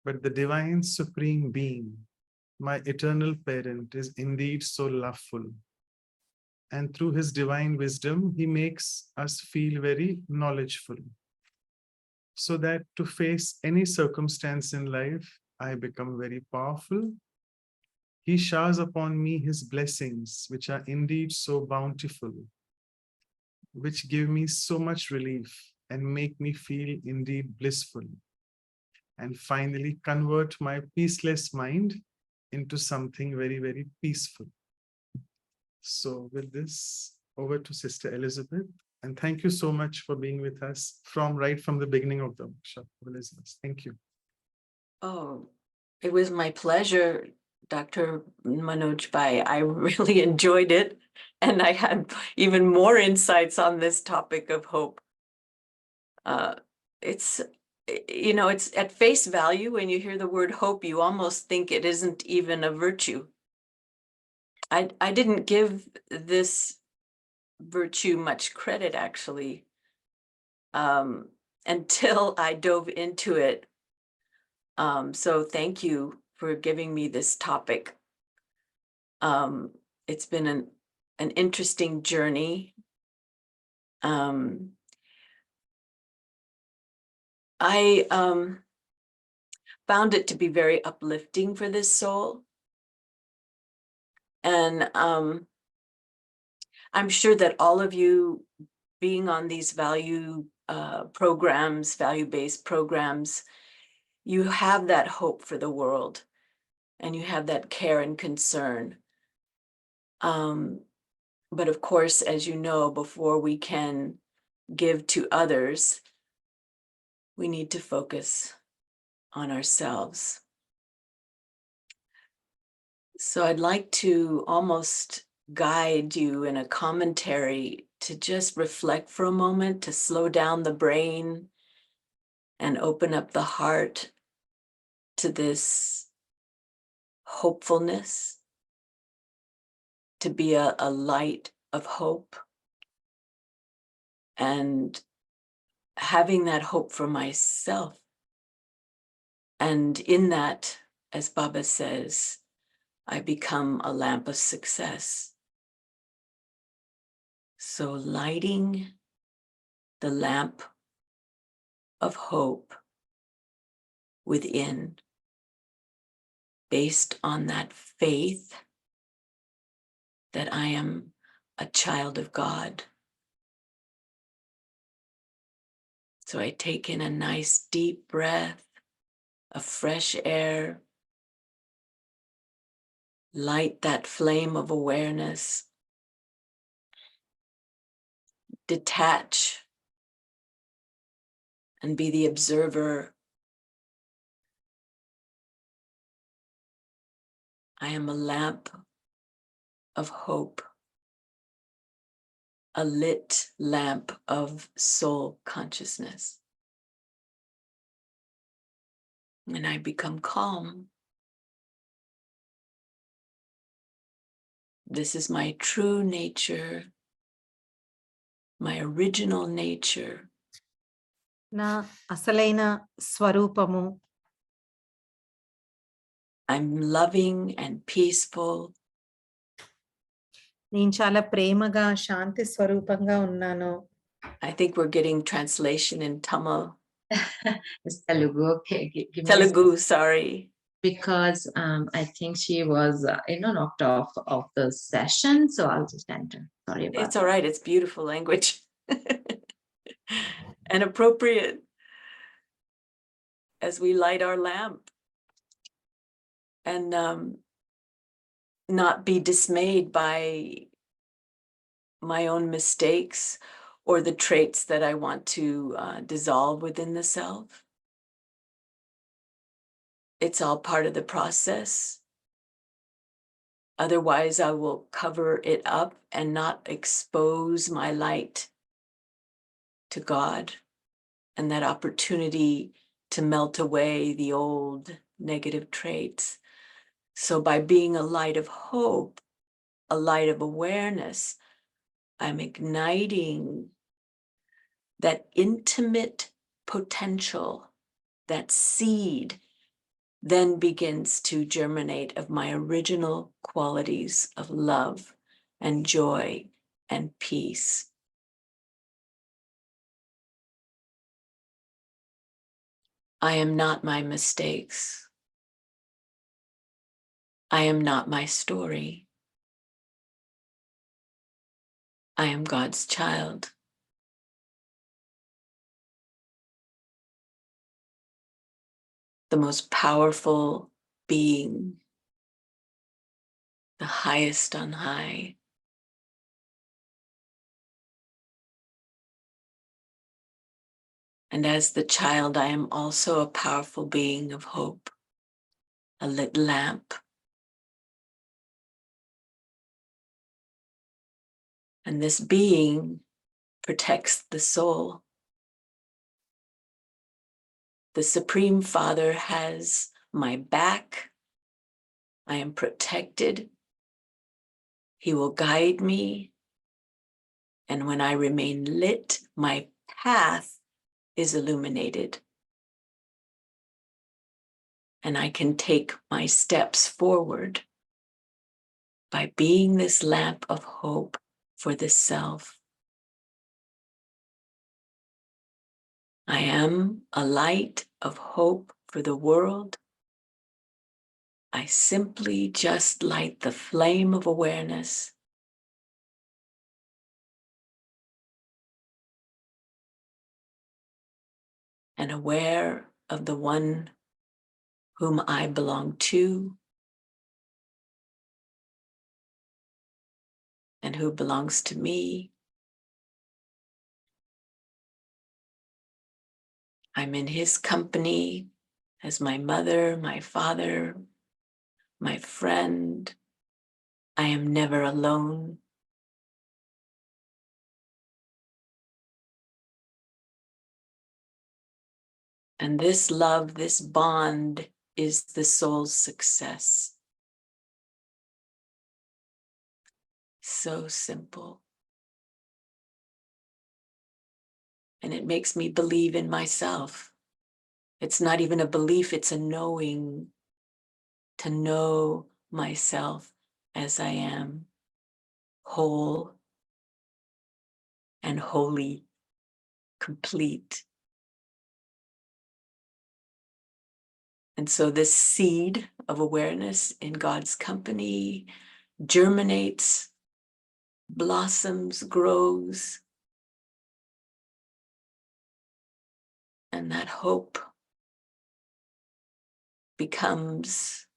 But the divine supreme being, my eternal parent, is indeed so loveful. And through his divine wisdom, he makes us feel very knowledgeful, so that to face any circumstance in life, I become very powerful. He showers upon me his blessings, which are indeed so bountiful, which give me so much relief and make me feel indeed blissful, and finally convert my peaceless mind into something very, very peaceful. So with this, over to Sister Elizabeth. And thank you so much for being with us right from the beginning of the workshop, Elizabeth. Thank you. Oh, it was my pleasure, Dr. Manoj Bhai. I really enjoyed it. And I had even more insights on this topic of hope. It's at face value, when you hear the word hope, you almost think it isn't even a virtue. I didn't give this virtue much credit, actually, until I dove into it. So thank you for giving me this topic. It's been an interesting journey. I found it to be very uplifting for this soul. And I'm sure that all of you being on these value-based programs, you have that hope for the world, and you have that care and concern. But of course, as you know, before we can give to others, we need to focus on ourselves. So I'd like to almost guide you in a commentary to just reflect for a moment, to slow down the brain and open up the heart to this hopefulness, to be a light of hope, and having that hope for myself. And in that, as Baba says, I become a lamp of success. So lighting the lamp of hope within, based on that faith that I am a child of God. So I take in a nice deep breath of fresh air, light that flame of awareness, detach and be the observer. I am a lamp of hope, a lit lamp of soul consciousness. and I become calm. This is my true nature, my original nature. నా అసలైన స్వరూపము. I'm loving and peaceful. నేను చాలా ప్రేమగా శాంతి స్వరూపంగా ఉన్నాను. I think we're getting translation in Tamil. It's Telugu. Okay, give me a Telugu, sorry. because I think she was knocked off of the session, so I'll just enter. Sorry about It's all right. It's beautiful language and appropriate as we light our lamp and not be dismayed by my own mistakes or the traits that I want to dissolve within the self. It's all part of the process. Otherwise, I will cover it up and not expose my light to God and that opportunity to melt away the old negative traits. So by being a light of hope, a light of awareness, I'm igniting that intimate potential, that seed then begins to germinate of my original qualities of love and joy and peace. I am not my mistakes. I am not my story. I am God's child. The most powerful being, the highest on high. And as the child, I am also a powerful being of hope, a lit lamp. And this being protects the soul. The Supreme Father has my back. I am protected. He will guide me. And when I remain lit, my path is illuminated. And I can take my steps forward by being this lamp of hope for the self. I am a light of hope for the world. I simply just light the flame of awareness. And aware of the one whom I belong to and who belongs to me. I'm in his company as my mother, my father, my friend. I am never alone. And this love, this bond is the soul's success. So simple. And it makes me believe in myself. It's not even a belief, it's a knowing, to know myself as I am, whole and holy, complete. And so this seed of awareness in God's company germinates, blossoms, grows. And that hope becomes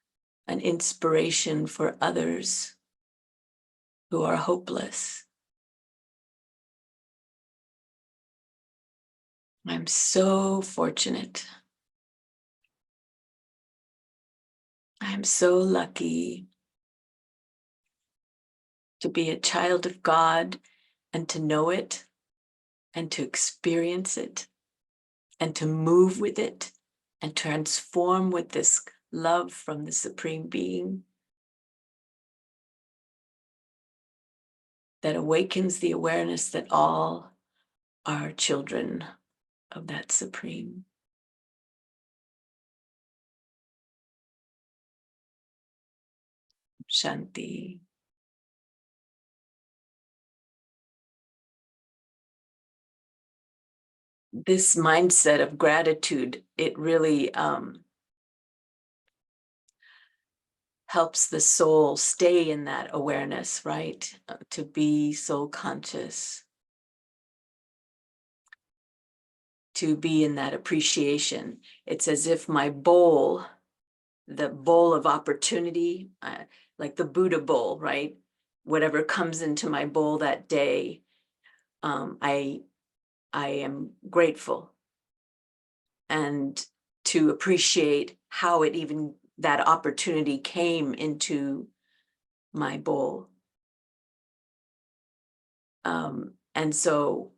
an inspiration for others who are hopeless. I'm so fortunate. I'm so lucky to be a child of God and to know it and to experience it and to move with it and transform with this love from the Supreme Being that awakens the awareness that all are children of that Supreme. Shanti. This mindset of gratitude, it really helps the soul stay in that awareness, right? To be soul conscious, to be in that appreciation. It's as if my bowl, the bowl of opportunity, like the Buddha bowl, right? Whatever comes into my bowl that day, I am grateful, and to appreciate how it even, that opportunity came into my bowl. And so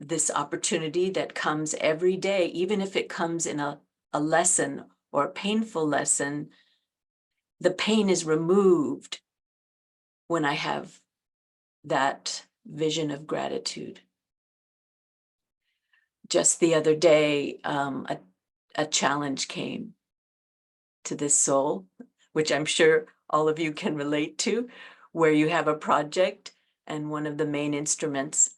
this opportunity that comes every day, even if it comes in a lesson or a painful lesson, the pain is removed when I have that vision of gratitude. Just the other day, a challenge came to this soul, which I'm sure all of you can relate to, where you have a project and one of the main instruments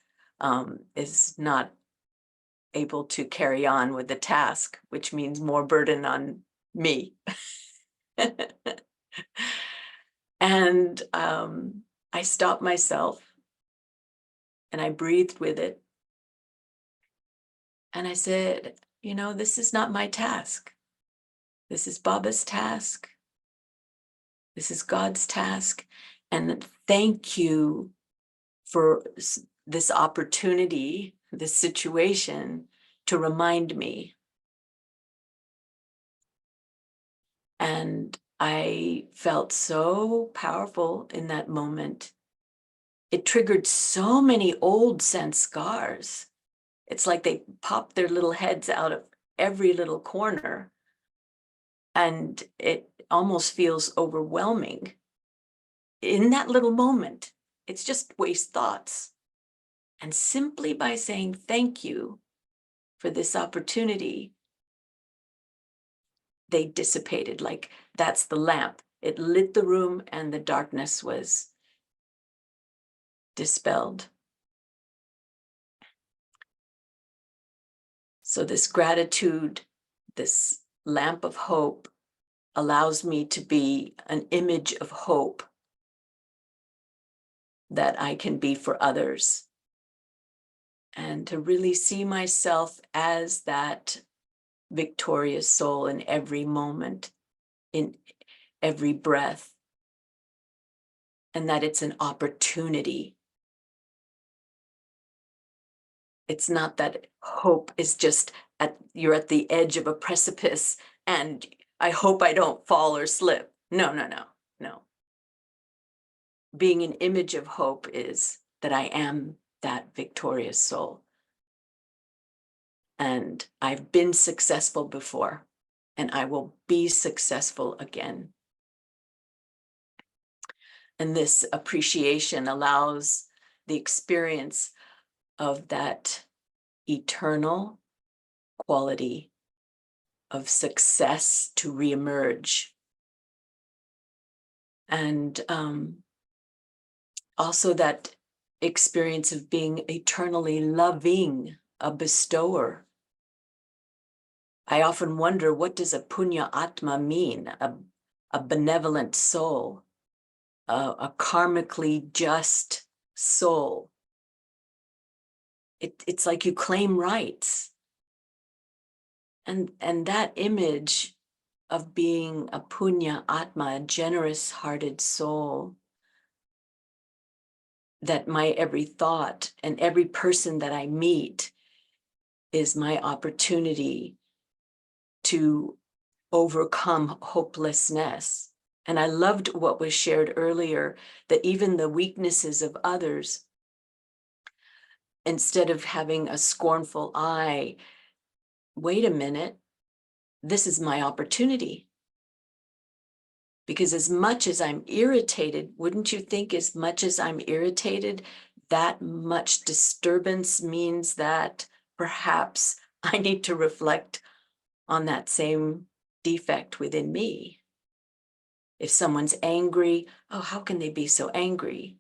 is not able to carry on with the task, which means more burden on me. And I stopped myself and I breathed with it. And I said, you know, this is not my task. This is Baba's task. This is God's task. And thank you for this opportunity, this situation, to remind me. And I felt so powerful in that moment. It triggered so many old sense scars. It's like they popped their little heads out of every little corner. And it almost feels overwhelming. In that little moment, it's just waste thoughts. And simply by saying thank you for this opportunity, they dissipated. Like that's the lamp. It lit the room and the darkness was dispelled. So this gratitude, this lamp of hope, allows me to be an image of hope that I can be for others, and to really see myself as that victorious soul in every moment, in every breath, and that it's an opportunity. It's not that hope is just you're at the edge of a precipice and I hope I don't fall or slip. No, no, no, no. Being an image of hope is that I am that victorious soul. And I've been successful before, and I will be successful again. And this appreciation allows the experience of that eternal quality of success to reemerge. And also that experience of being eternally loving, a bestower. I often wonder, what does a punya atma mean? A benevolent soul, a karmically just soul. It's like you claim rights. And that image of being a punya atma, a generous-hearted soul, that my every thought and every person that I meet is my opportunity to overcome hopelessness. And I loved what was shared earlier, that even the weaknesses of others, instead of having a scornful eye, wait a minute, this is my opportunity. Because as much as I'm irritated, wouldn't you think as much as I'm irritated, that much disturbance means that perhaps I need to reflect on that same defect within me? If someone's angry, oh, how can they be so angry?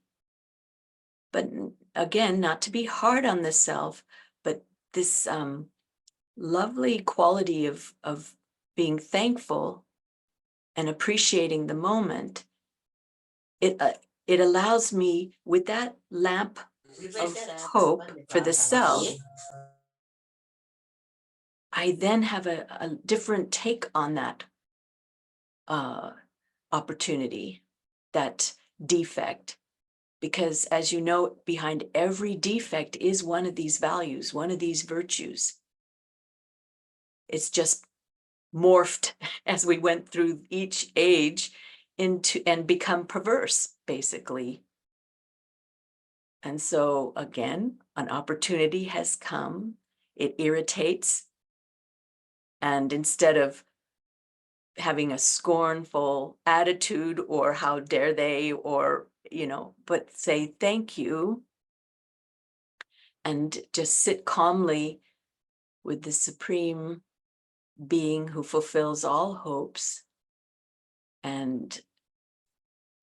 But again, not to be hard on the self, but this lovely quality of being thankful and appreciating the moment, it allows me, with that lamp of hope for the self, I then have a different take on that opportunity, that defect. Because as you know, behind every defect is one of these values, one of these virtues. It's just morphed as we went through each age into and become perverse, basically. And so again, an opportunity has come, it irritates. And instead of having a scornful attitude or how dare they, or, you know, but say thank you and just sit calmly with the Supreme Being who fulfills all hopes and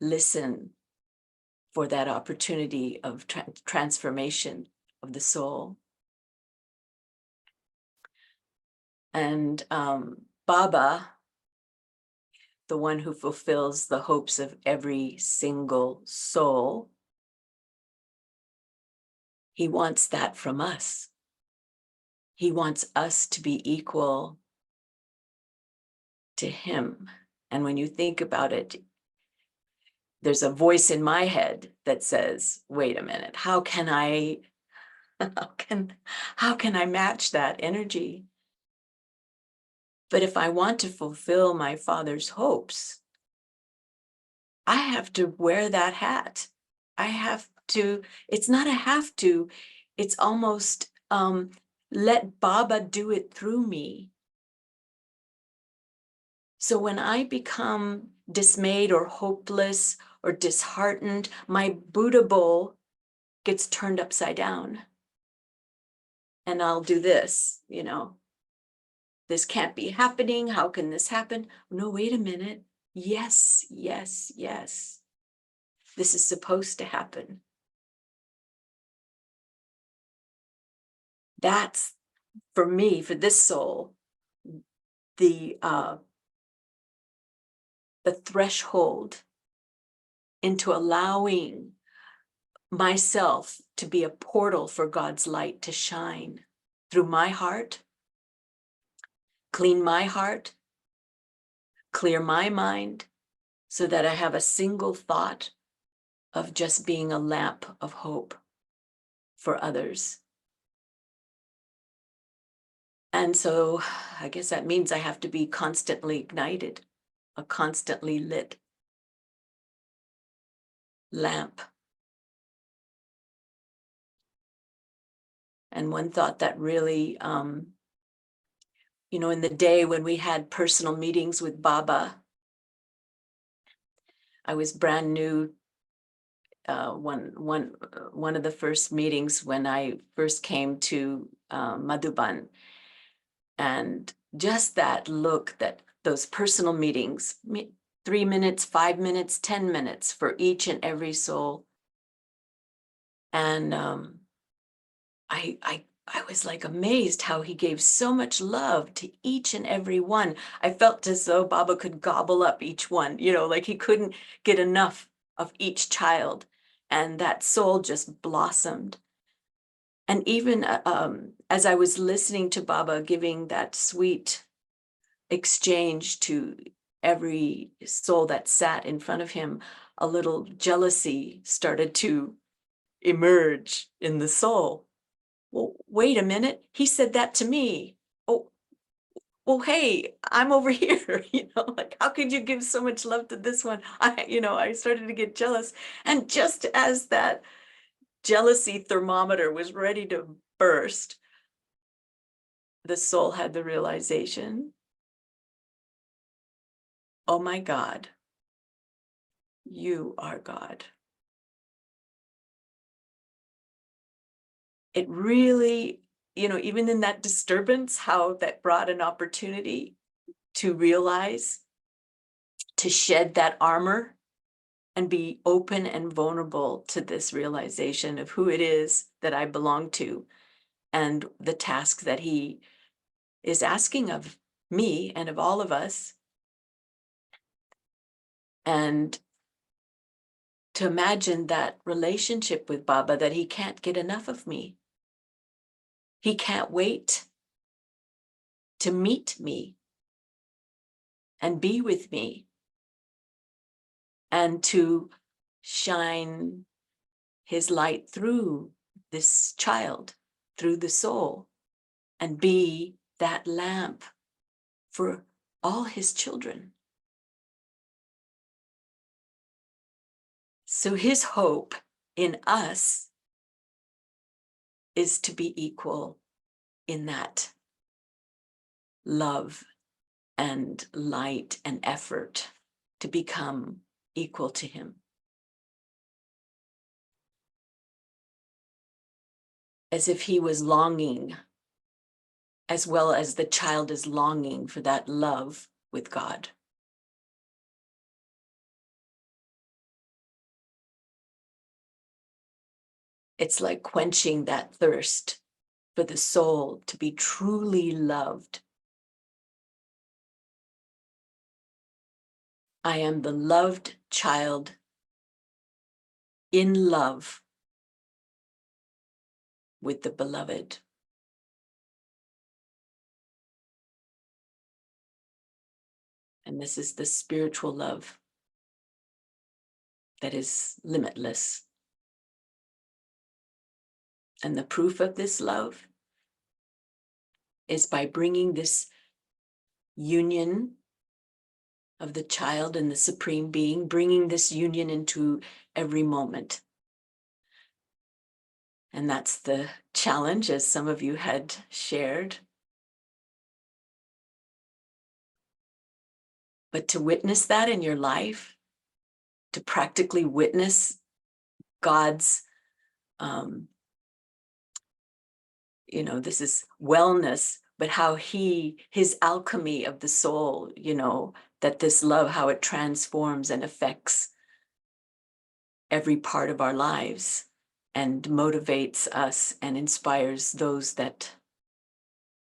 listen for that opportunity of transformation of the soul. And Baba, the one who fulfills the hopes of every single soul, he wants that from us. He wants us to be equal to him. And when you think about it, there's a voice in my head that says, wait a minute, how can I match that energy? But if I want to fulfill my Father's hopes, I have to wear that hat. I have to, it's not a have to, it's almost let Baba do it through me. So when I become dismayed or hopeless or disheartened, my Buddha bowl gets turned upside down. And I'll do this, you know, this can't be happening. How can this happen? No, wait a minute. Yes, yes, yes. This is supposed to happen. That's, for me, for this soul, the threshold into allowing myself to be a portal for God's light to shine through my heart, clean my heart, clear my mind, so that I have a single thought of just being a lamp of hope for others. And so I guess that means I have to be constantly ignited, a constantly lit lamp. And one thought that really, you know, in the day when we had personal meetings with Baba, I was brand new. One of the first meetings when I first came to Madhuban, and just that look, that those personal meetings, 3 minutes, 5 minutes, 10 minutes for each and every soul. And I was like amazed how he gave so much love to each and every one. I felt as though Baba could gobble up each one, you know, like he couldn't get enough of each child. And that soul just blossomed. And even as I was listening to Baba giving that sweet exchange to every soul that sat in front of him, a little jealousy started to emerge in the soul. Well, wait a minute, he said that to me. Oh, well, hey, I'm over here, you know, like, how could you give so much love to this one? I started to get jealous. And just as that jealousy thermometer was ready to burst, the soul had the realization, oh my God, you are God. It really, even in that disturbance, how that brought an opportunity to realize, to shed that armor and be open and vulnerable to this realization of who it is that I belong to and the task that he is asking of me and of all of us. And to imagine that relationship with Baba, that he can't get enough of me. He can't wait to meet me and be with me and to shine his light through this child, through the soul, and be that lamp for all his children. So his hope in us is to be equal in that love and light and effort, to become equal to him. As if he was longing, as well as the child is longing for that love with God. It's like quenching that thirst for the soul to be truly loved. I am the loved child in love with the beloved. And this is the spiritual love that is limitless. And the proof of this love is by bringing this union of the child and the Supreme Being, bringing this union into every moment. And that's the challenge, as some of you had shared. But to witness that in your life, to practically witness God's, this is wellness, but how his alchemy of the soul, that this love, how it transforms and affects every part of our lives and motivates us and inspires those that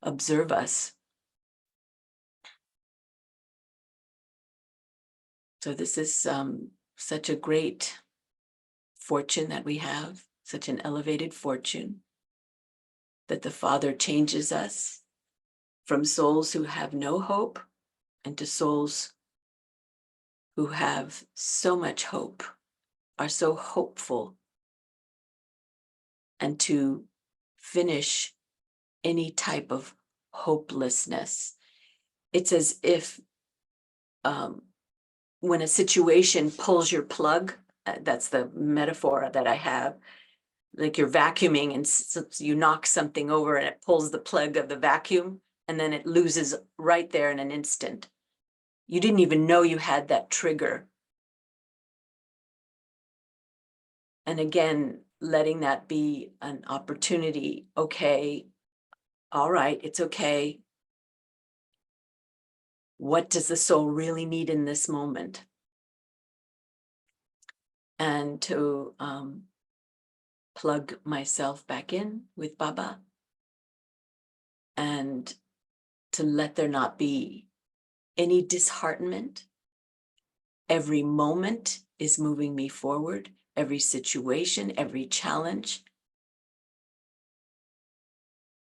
observe us. So this is such a great fortune that we have, such an elevated fortune, that the Father changes us from souls who have no hope into souls who have so much hope, are so hopeful, and to finish any type of hopelessness. It's as if when a situation pulls your plug, that's the metaphor that I have, like you're vacuuming and you knock something over and it pulls the plug of the vacuum and then it loses right there in an instant. You didn't even know you had that trigger. And again, letting that be an opportunity. Okay, all right, it's okay. What does the soul really need in this moment? And to plug myself back in with Baba and to let there not be any disheartenment. Every moment is moving me forward, every situation, every challenge.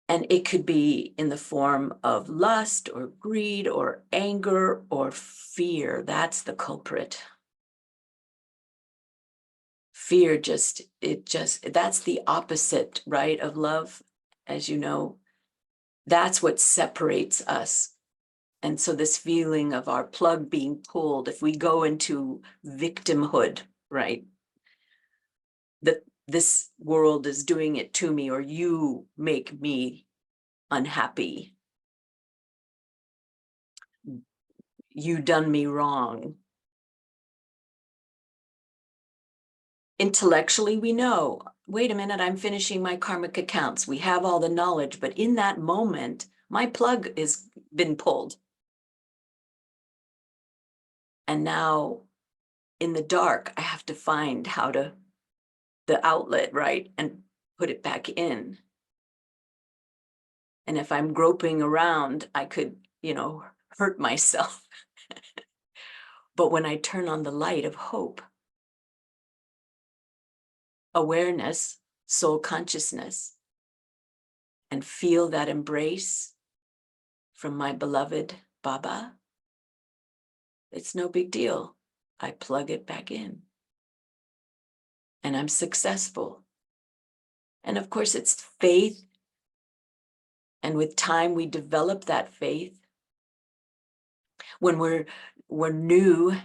And it could be in the form of lust or greed or anger or fear. That's the culprit. Fear that's the opposite, right, of love, as you know. That's what separates us. And so this feeling of our plug being pulled, if we go into victimhood, right, that this world is doing it to me, or you make me unhappy. you done me wrong. Intellectually, we know, wait a minute, I'm finishing my karmic accounts. We have all the knowledge, but in that moment, my plug is been pulled. And now in the dark, I have to find how to, the outlet, right? And put it back in. And if I'm groping around, I could, hurt myself. But when I turn on the light of hope, awareness, soul consciousness, and feel that embrace from my beloved Baba, it's no big deal. I plug it back in. And I'm successful. And of course, it's faith. And with time, we develop that faith. When we're new,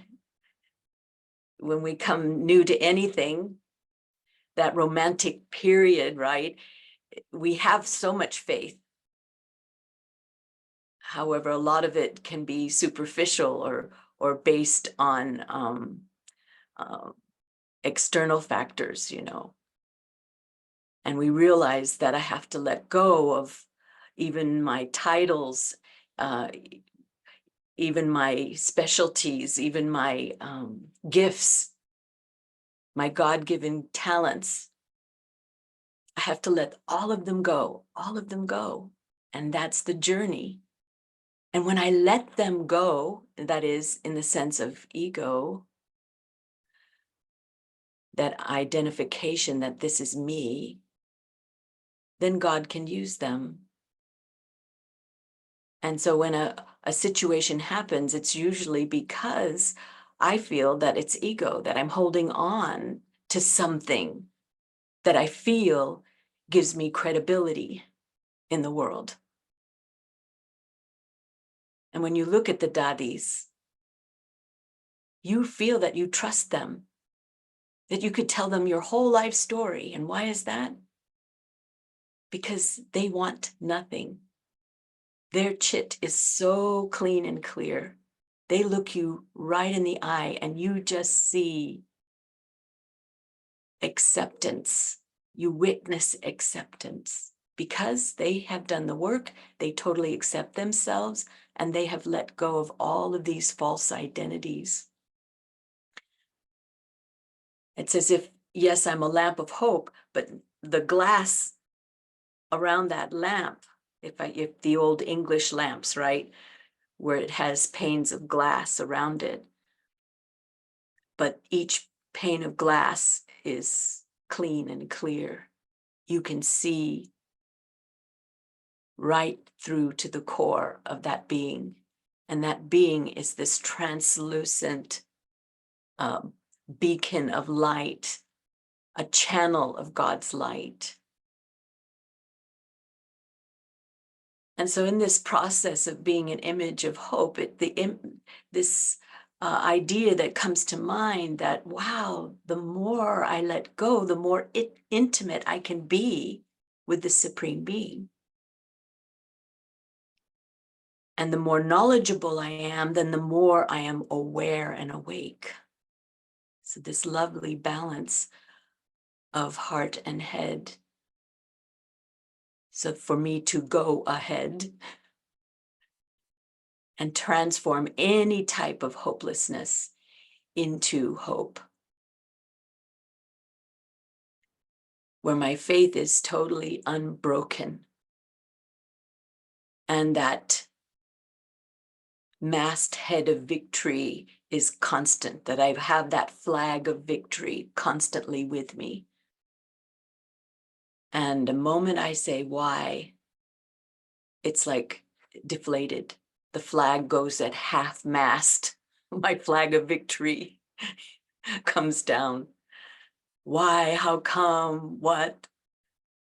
when we come new to anything, that romantic period, right? We have so much faith. However, a lot of it can be superficial or based on external factors, And we realize that I have to let go of even my titles, even my specialties, even my gifts, my God-given talents. I have to let all of them go, all of them go. And that's the journey. And when I let them go, that is in the sense of ego, that identification that this is me, then God can use them. And so when a situation happens, it's usually because I feel that it's ego, that I'm holding on to something that I feel gives me credibility in the world. And when you look at the dadis, you feel that you trust them, that you could tell them your whole life story. And why is that? Because they want nothing. Their chit is so clean and clear. They look you right in the eye and you just see acceptance. You witness acceptance. Because they have done the work, they totally accept themselves and they have let go of all of these false identities. It's as if, yes, I'm a lamp of hope, but the glass around that lamp, if the old English lamps, right, where it has panes of glass around it, but each pane of glass is clean and clear. You can see right through to the core of that being. And that being is this translucent beacon of light, a channel of God's light. And so in this process of being an image of hope, this idea that comes to mind that, wow, the more I let go, the more intimate I can be with the Supreme Being. And the more knowledgeable I am, then the more I am aware and awake. So this lovely balance of heart and head. So for me to go ahead and transform any type of hopelessness into hope, where my faith is totally unbroken, and that masthead of victory is constant, that I have that flag of victory constantly with me. And the moment I say why, it's like deflated. The flag goes at half mast. My flag of victory comes down. Why, how come, what,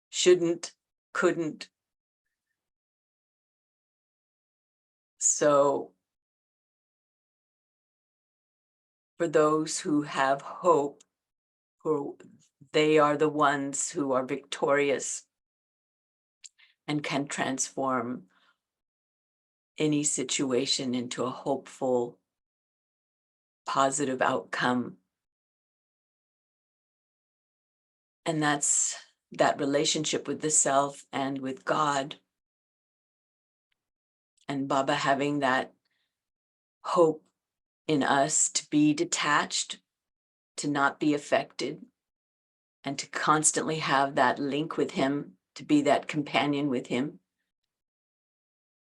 shouldn't, couldn't. So for those who have hope, they are the ones who are victorious and can transform any situation into a hopeful, positive outcome. And that's that relationship with the self and with God. And Baba having that hope in us to be detached, to not be affected, and to constantly have that link with him, to be that companion with him,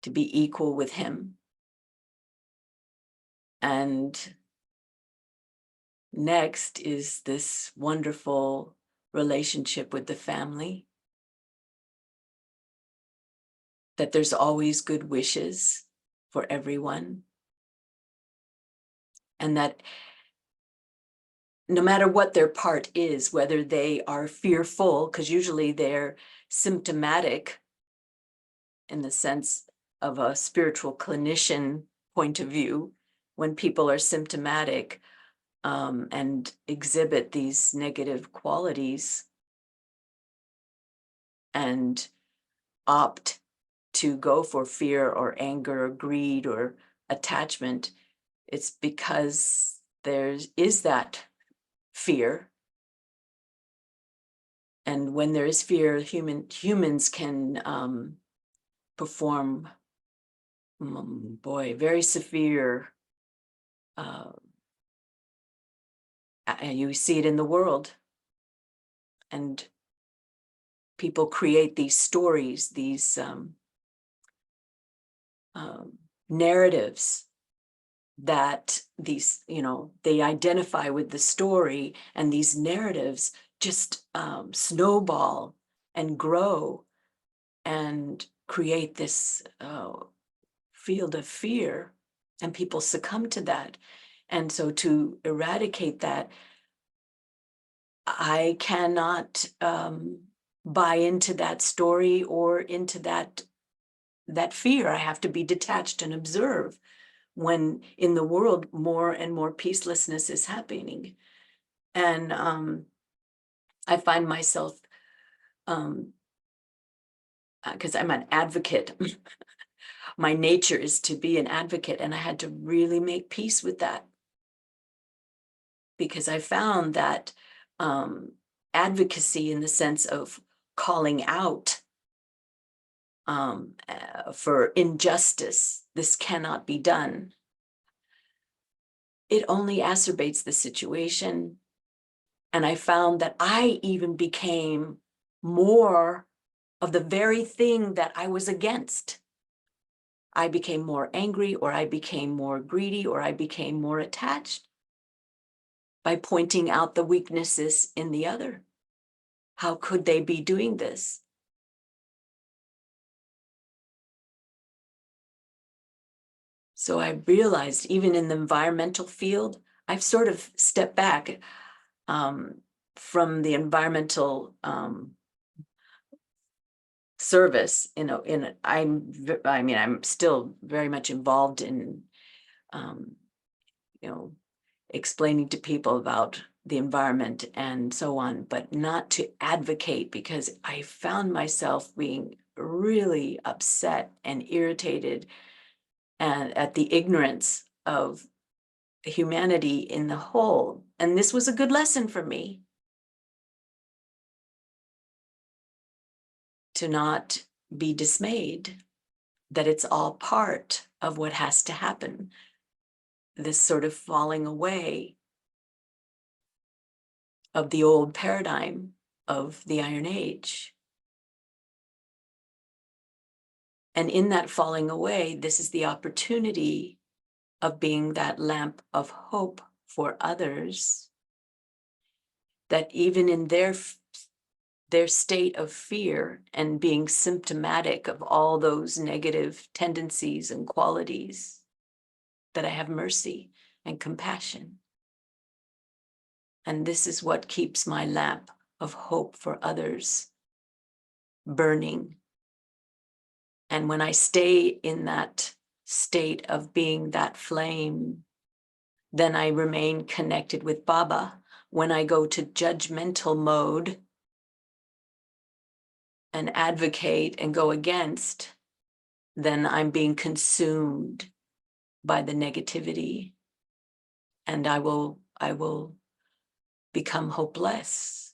to be equal with him. And next is this wonderful relationship with the family, that there's always good wishes for everyone, and that no matter what their part is, whether they are fearful, because usually they're symptomatic in the sense of a spiritual clinician point of view, when people are symptomatic and exhibit these negative qualities and opt to go for fear or anger or greed or attachment, it's because there is that fear. And when there is fear, humans can perform, very severe. You see it in the world, and people create these stories, these narratives that these, they identify with the story, and these narratives just snowball and grow and create this field of fear, and people succumb to that. And so to eradicate that, I cannot buy into that story or into that fear. I have to be detached and observe when in the world more and more peacelessness is happening. And I find myself, because I'm an advocate, my nature is to be an advocate, and I had to really make peace with that, because I found that advocacy in the sense of calling out for injustice, this cannot be done, it only acerbates the situation. And I found that I even became more of the very thing that I was against. I became more angry, or I became more greedy, or I became more attached by pointing out the weaknesses in the other. How could they be doing this? So I realized even in the environmental field, I've sort of stepped back from the environmental service. I'm still very much involved in, explaining to people about the environment and so on, but not to advocate, because I found myself being really upset and irritated and at the ignorance of humanity in the whole. And this was a good lesson for me, to not be dismayed, that it's all part of what has to happen. This sort of falling away of the old paradigm of the Iron Age. And in that falling away, this is the opportunity of being that lamp of hope for others, that even in their state of fear and being symptomatic of all those negative tendencies and qualities, that I have mercy and compassion. And this is what keeps my lamp of hope for others burning. And when I stay in that state of being that flame, then I remain connected with Baba. When I go to judgmental mode and advocate and go against, then I'm being consumed by the negativity, and I will become hopeless.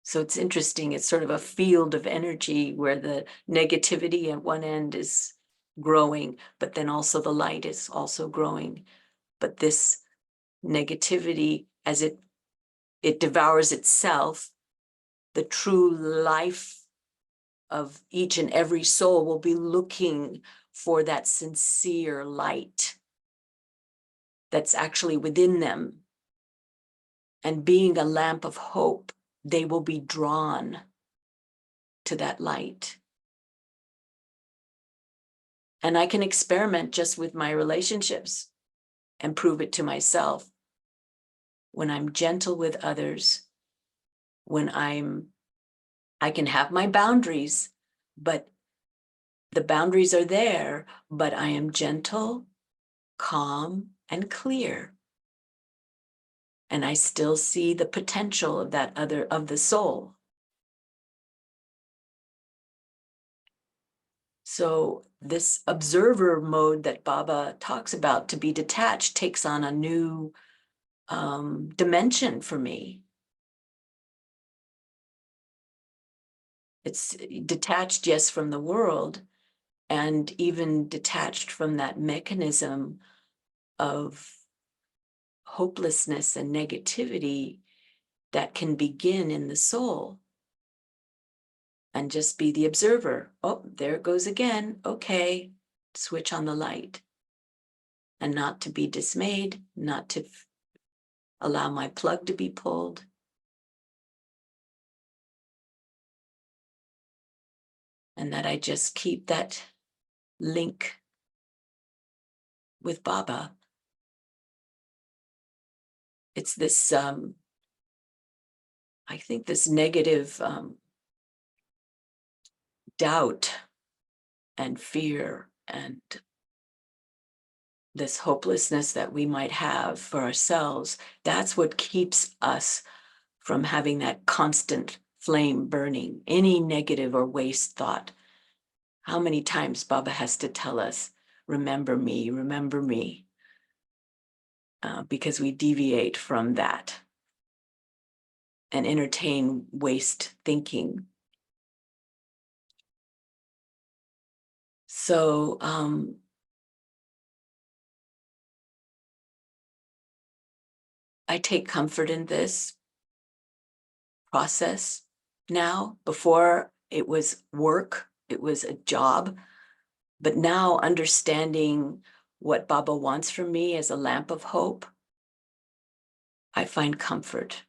So it's interesting. It's sort of a field of energy where the negativity at one end is growing, but then also the light is also growing. But this negativity, as it devours itself, the true life of each and every soul will be looking for that sincere light that's actually within them. And being a lamp of hope, they will be drawn to that light. And I can experiment just with my relationships and prove it to myself. When I'm gentle with others, when I can have my boundaries, but the boundaries are there, but I am gentle, calm, and clear. And I still see the potential of that other, of the soul. So this observer mode that Baba talks about, to be detached, takes on a new dimension for me. It's detached, yes, from the world, and even detached from that mechanism of hopelessness and negativity that can begin in the soul. And just be the observer. Oh, there it goes again. Okay, switch on the light. And not to be dismayed, not to allow my plug to be pulled. And that I just keep that link with Baba. It's this, I think this negative doubt and fear and this hopelessness that we might have for ourselves, that's what keeps us from having that constant flame burning, any negative or waste thought. How many times Baba has to tell us, remember me, because we deviate from that and entertain waste thinking. So I take comfort in this process now. Before it was work, it was a job, but now understanding what Baba wants from me as a lamp of hope, I find comfort.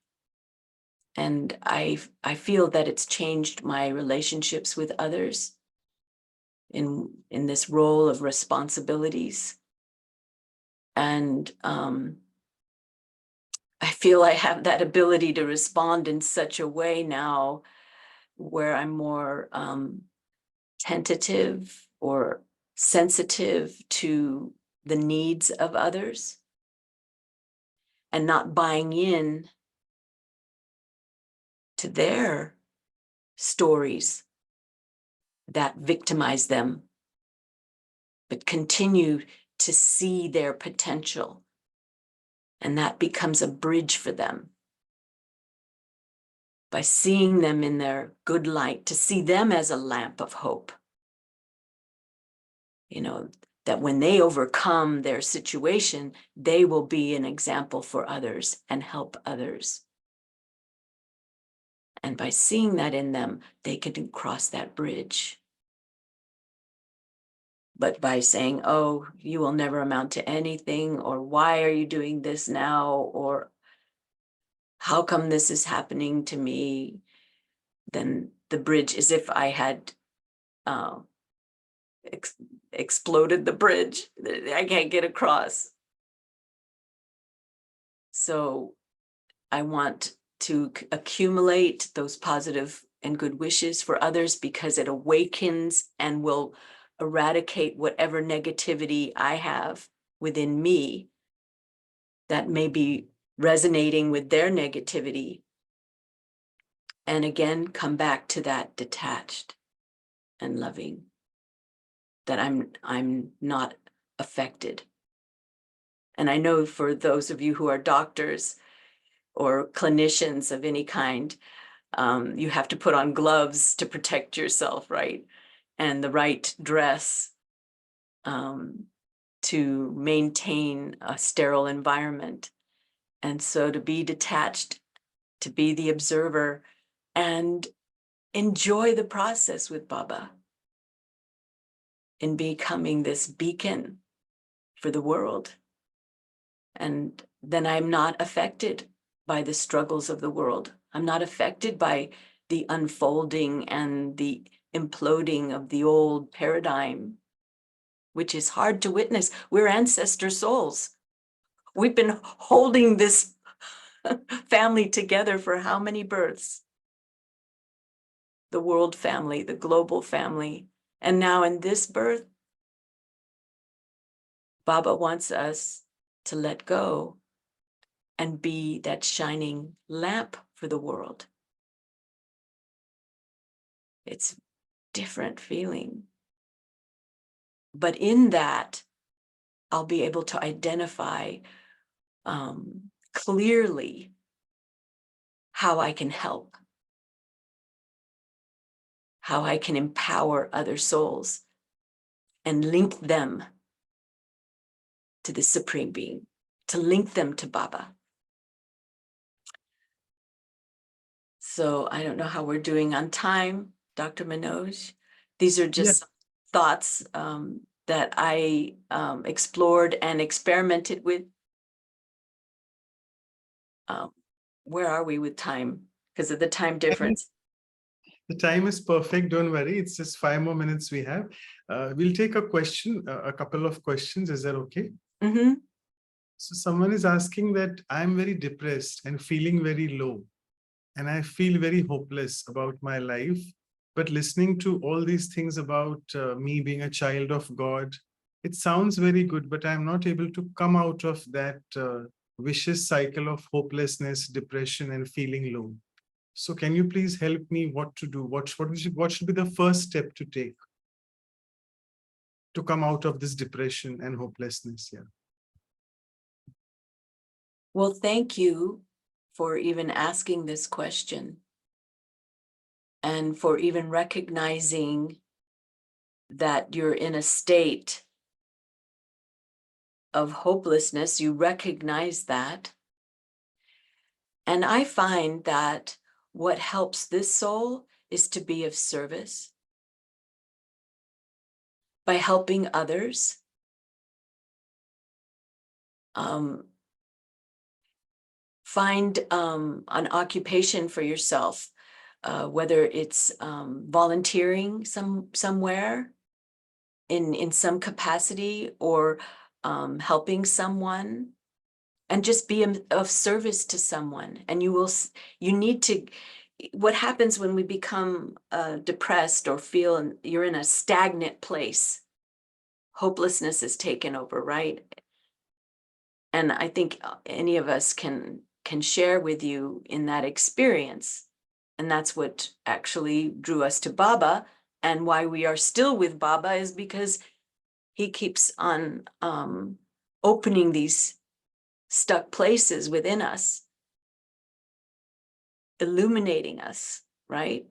And I feel that it's changed my relationships with others in this role of responsibilities. And I feel I have that ability to respond in such a way now where I'm more tentative or sensitive to the needs of others and not buying in to their stories that victimize them, but continue to see their potential. And that becomes a bridge for them. By seeing them in their good light, to see them as a lamp of hope. You know, that when they overcome their situation, they will be an example for others and help others. And by seeing that in them, they can cross that bridge. But by saying, oh, you will never amount to anything, or why are you doing this now, or how come this is happening to me, then the bridge is if I had exploded the bridge. I can't get across. So I want to accumulate those positive and good wishes for others because it awakens and will eradicate whatever negativity I have within me that may be resonating with their negativity. And again, come back to that detached and loving that I'm not affected. And I know for those of you who are doctors or clinicians of any kind, you have to put on gloves to protect yourself, right? And the right dress to maintain a sterile environment. And so to be detached, to be the observer and enjoy the process with Baba in becoming this beacon for the world. And then I'm not affected by the struggles of the world. I'm not affected by the unfolding and the imploding of the old paradigm, which is hard to witness. We're ancestor souls. We've been holding this family together for how many births? The world family, the global family. And now in this birth, Baba wants us to let go and be that shining lamp for the world. It's different feeling. But in that, I'll be able to identify clearly how I can help, how I can empower other souls and link them to the Supreme Being, to link them to Baba. So I don't know how we're doing on time, Dr. Manoj. These are just thoughts that I explored and experimented with. Where are we with time? Because of the time difference. The time is perfect, don't worry. It's just 5 more minutes we have. We'll take a question, a couple of questions. Is that okay? Mm-hmm. So someone is asking that I'm very depressed and feeling very low. And I feel very hopeless about my life. But listening to all these things about me being a child of God, it sounds very good, but I'm not able to come out of that vicious cycle of hopelessness, depression, and feeling low. So can you please help me what to do? What should be the first step to take to come out of this depression and hopelessness? Yeah. Well, thank you for even asking this question and for even recognizing that you're in a state of hopelessness. You recognize that. And I find that what helps this soul is to be of service by helping others. Find an occupation for yourself, whether it's volunteering somewhere in some capacity or helping someone, and just be of service to someone. And you need to, what happens when we become depressed or feel you're in a stagnant place? Hopelessness is taken over, right? And I think any of us can share with you in that experience. And that's what actually drew us to Baba, and why we are still with Baba is because he keeps on opening these stuck places within us, illuminating us, right?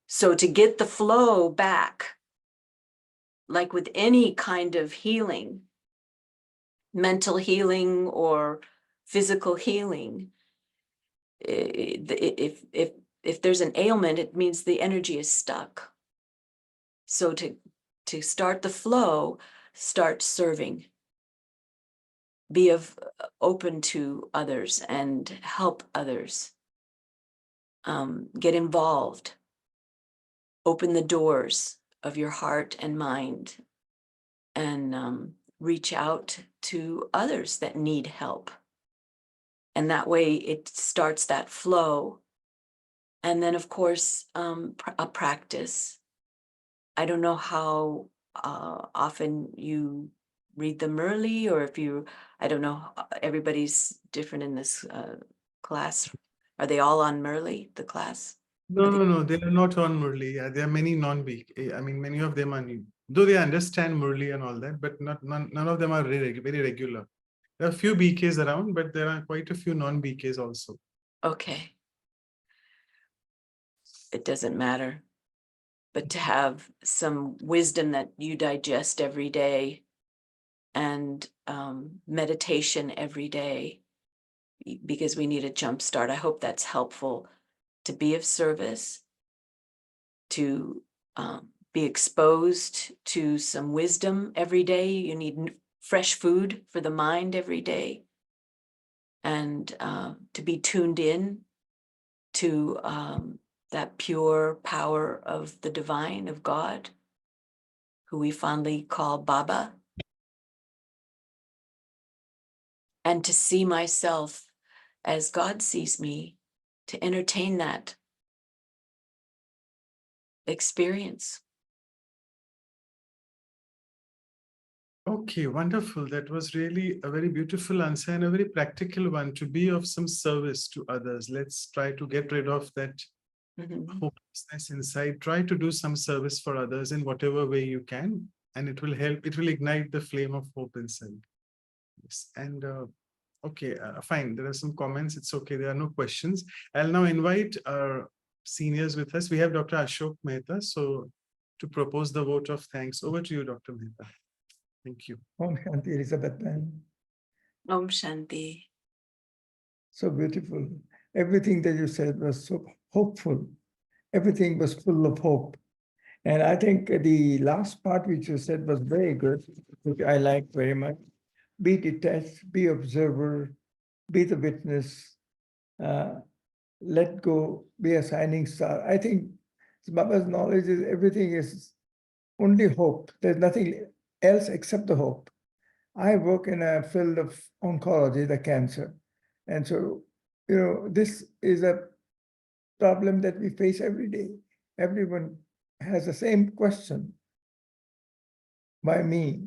So to get the flow back, like with any kind of healing, mental healing or physical healing, if there's an ailment, it means the energy is stuck. So to start the flow, start serving. Be open to others and help others. Get involved. Open the doors of your heart and mind, and reach out to others that need help. And that way it starts that flow. And then, of course, a practice. I don't know how often you read the Murli, or if you, I don't know, everybody's different in this class. Are they all on Murli, the class? No, they are not on Murli. There are many non-week. I mean, many of them are new. though they understand Murli and all that, but none of them are very regular. There are a few BKs around, but there are quite a few non-BKs also. Okay. It doesn't matter. But to have some wisdom that you digest every day and meditation every day, because we need a jump start. I hope that's helpful to be of service, to be exposed to some wisdom every day. You need fresh food for the mind every day, and to be tuned in to that pure power of the divine, of God, who we fondly call Baba. And to see myself as God sees me, to entertain that experience. Okay, wonderful. That was really a very beautiful answer and a very practical one, to be of some service to others. Let's try to get rid of that hopelessness inside. Try to do some service for others in whatever way you can, and it will help. It will ignite the flame of hope inside. Yes. And okay, fine. There are some comments. It's okay. There are no questions. I'll now invite our seniors with us. We have Dr. Ashok Mehta. So to propose the vote of thanks, over to you, Dr. Mehta. Thank you. Om Shanti, Elizabeth Ben. Om Shanti. So beautiful. Everything that you said was so hopeful. Everything was full of hope. And I think the last part which you said was very good, which I like very much. Be detached, be observer, be the witness, let go, be a shining star. I think Baba's knowledge is everything is only hope. There's nothing else except the hope. I work in a field of oncology, the cancer. And so, you know, this is a problem that we face every day. Everyone has the same question. Why me?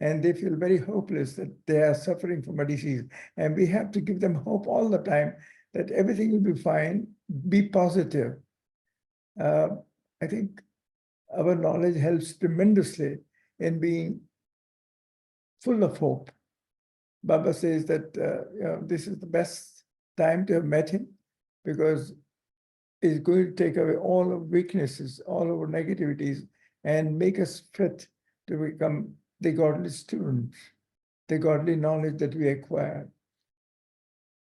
And they feel very hopeless that they are suffering from a disease. And we have to give them hope all the time that everything will be fine, be positive. I think our knowledge helps tremendously in being full of hope. Baba says that you know, this is the best time to have met him, because it's going to take away all our weaknesses, all our negativities, and make us fit to become the godly students, the godly knowledge that we acquire.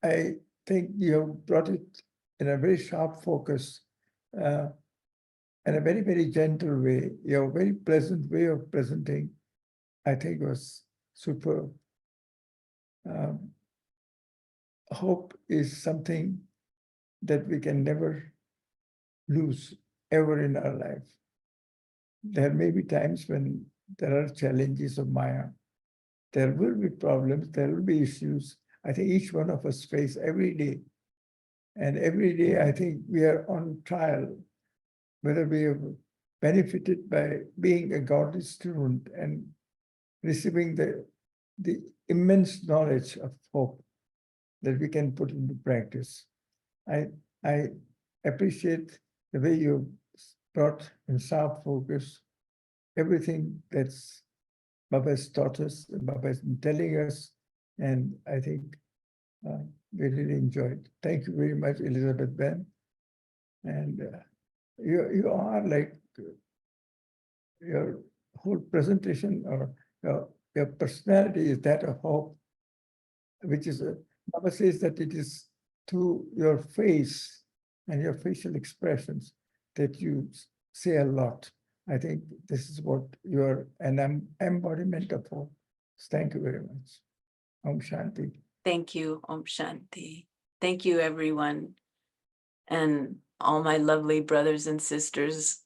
I think you have brought it in a very sharp focus, in a very, very gentle way. Your very pleasant way of presenting, I think, was superb. Hope is something that we can never lose ever in our life. There may be times when there are challenges of Maya. There will be problems, there will be issues. I think each one of us face every day. And every day, I think we are on trial, whether we have benefited by being a godly student and receiving the immense knowledge of hope that we can put into practice. I appreciate the way you brought in sharp focus everything that's Baba has taught us, Baba has been telling us, and I think we really enjoyed. Thank you very much, Elizabeth Ben. And you are like, your whole presentation or your personality is that of hope, which is, Baba says that it is through your face and your facial expressions that you say a lot. I think this is what you're an embodiment of hope. Thank you very much. Om Shanti. Thank you, Om Shanti. Thank you, everyone. And all my lovely brothers and sisters,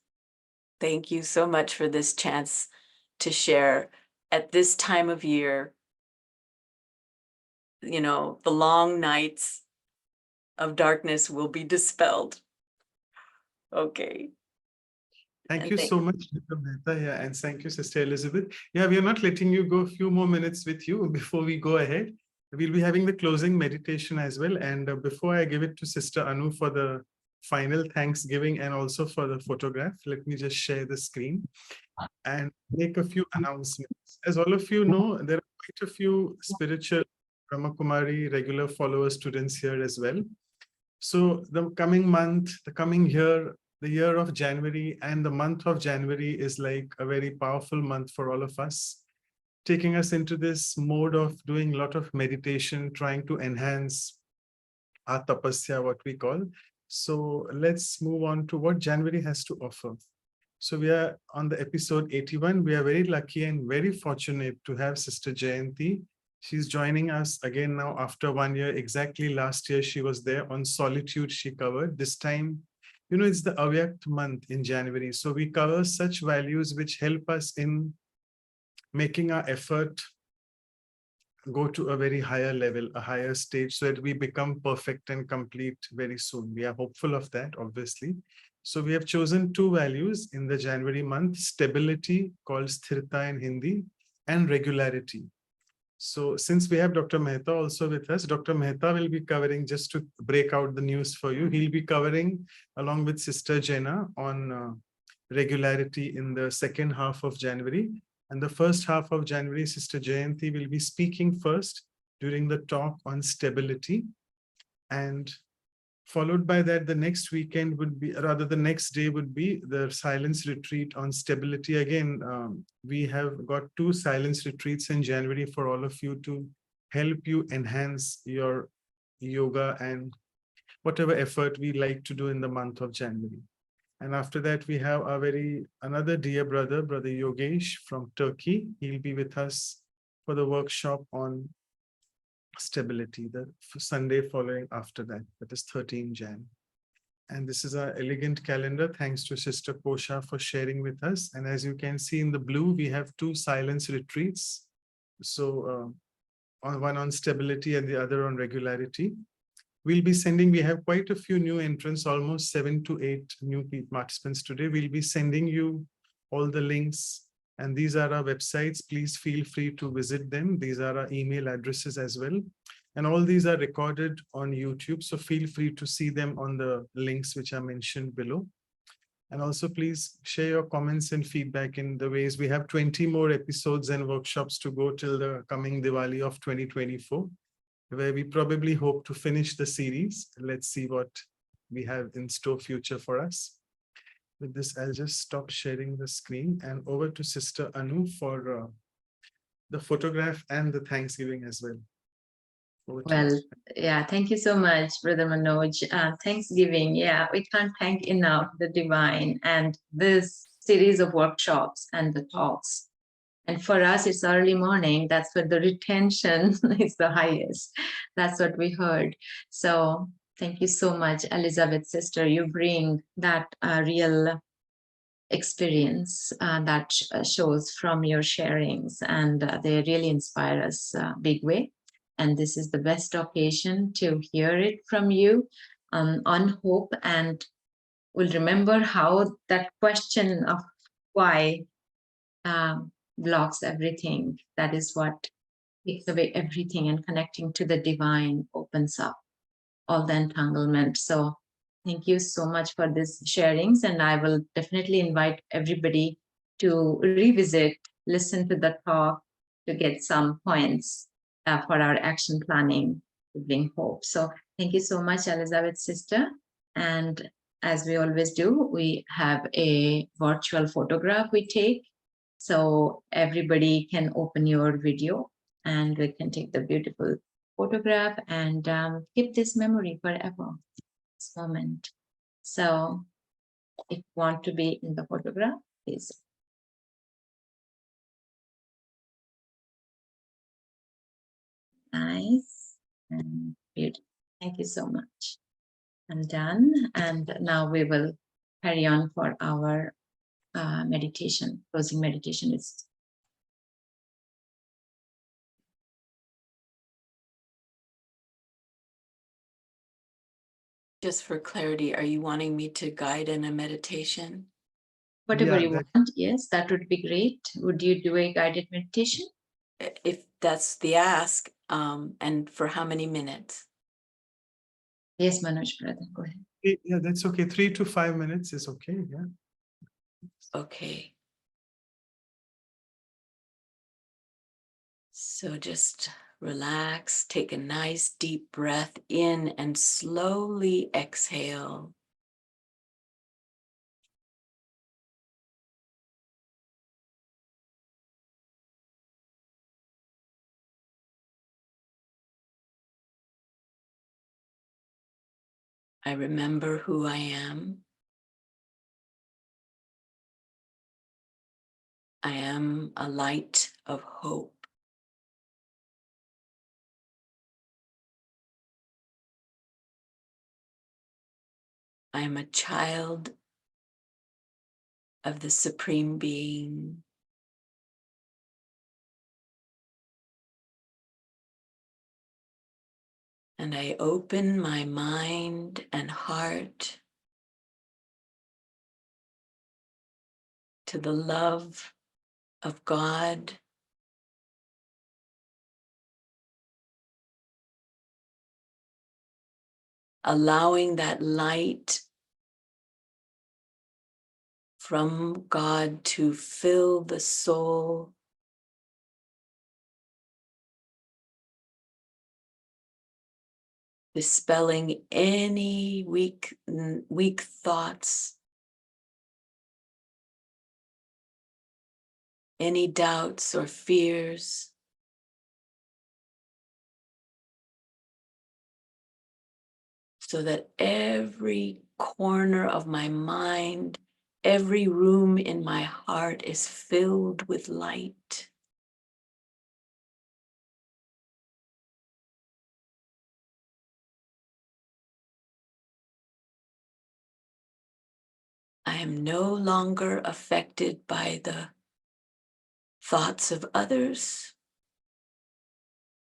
thank you so much for this chance to share at this time of year. You know, the long nights of darkness will be dispelled. Okay. Thank you so much, Dr. Mehta. Yeah, and thank you, Sister Elizabeth. Yeah, we are not letting you go a few more minutes with you before we go ahead. We'll be having the closing meditation as well. And before I give it to Sister Anu for the final Thanksgiving and also for the photograph, let me just share the screen. and make a few announcements. As all of you know, there are quite a few spiritual Brahma Kumari regular follower students here as well. So the coming month, the coming year, the year of January and the month of January is like a very powerful month for all of us, taking us into this mode of doing a lot of meditation, trying to enhance our tapasya, what we call. So let's move on to what January has to offer. So we are on the episode 81. We are very lucky and very fortunate to have Sister Jayanti. She's joining us again now after 1 year. Exactly last year, she was there on solitude she covered. This time, you know, it's the Avyakt month in January. So we cover such values which help us in making our effort go to a very higher level, a higher stage, so that we become perfect and complete very soon. We are hopeful of that, obviously. So we have chosen 2 values in the January month: stability, called Sthirta in Hindi, and regularity. So since we have Dr. Mehta also with us, Dr. Mehta will be covering, just to break out the news for you, he'll be covering along with Sister Jena on regularity in the second half of January. And the first half of January, Sister Jayanti will be speaking first during the talk on stability. And followed by that, the next weekend would be, rather the next day would be the silence retreat on stability. Again, we have got 2 silence retreats in January for all of you to help you enhance your yoga and whatever effort we like to do in the month of January. And after that, we have our another dear brother, Brother Yogesh from Turkey. He'll be with us for the workshop on stability, the Sunday following after that, that is 13 Jan. And this is our elegant calendar, thanks to Sister Kosha for sharing with us. And as you can see in the blue, we have 2 silence retreats. So one on stability and the other on regularity. We'll be sending, we have quite a few new entrants, almost 7 to 8 new participants today. We'll be sending you all the links, and these are our websites. Please feel free to visit them. These are our email addresses as well. And all these are recorded on YouTube, so feel free to see them on the links which are mentioned below. And also please share your comments and feedback in the ways. We have 20 more episodes and workshops to go till the coming Diwali of 2024. Where we probably hope to finish the series. Let's see what we have in store future for us. With this, I'll just stop sharing the screen and over to Sister Anu for the photograph and the Thanksgiving as well. Well, yeah, thank you so much, Brother Manoj. Thanksgiving, yeah, we can't thank enough the divine and this series of workshops and the talks. And for us, it's early morning. That's where the retention is the highest. That's what we heard. So thank you so much, Elizabeth, sister. You bring that real experience that shows from your sharings, and they really inspire us big way. And this is the best occasion to hear it from you on hope. And we'll remember how that question of why blocks everything. That is what takes away everything, and connecting to the divine opens up all the entanglement. So thank you so much for this sharings, and I will definitely invite everybody to revisit, listen to the talk to get some points for our action planning to bring hope. So thank you so much, Elizabeth, sister. And as we always do, we have a virtual photograph we take. So everybody can open your video and we can take the beautiful photograph and keep this memory forever, this moment. So if you want to be in the photograph, please. Nice and beautiful. Thank you so much. I'm done. And now we will carry on for our meditation, closing meditation is. Just for clarity, are you wanting me to guide in a meditation? Whatever you want, yes, that would be great. Would you do a guided meditation? If that's the ask, and for how many minutes? Yes, Manoj, brother, go ahead. Yeah, that's okay. 3 to 5 minutes is okay, yeah. Okay. So just relax, take a nice deep breath in and slowly exhale. I remember who I am. I am a light of hope. I am a child of the Supreme Being. And I open my mind and heart to the love of God, allowing that light from God to fill the soul, dispelling any weak thoughts, any doubts or fears, so that every corner of my mind, every room in my heart is filled with light. I am no longer affected by the thoughts of others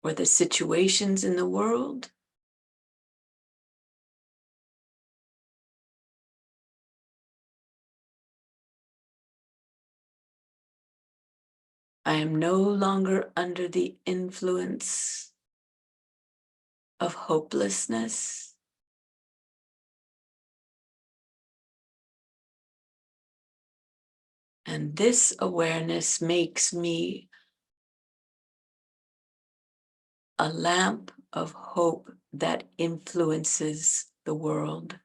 or the situations in the world. I am no longer under the influence of hopelessness. And this awareness makes me a lamp of hope that influences the world.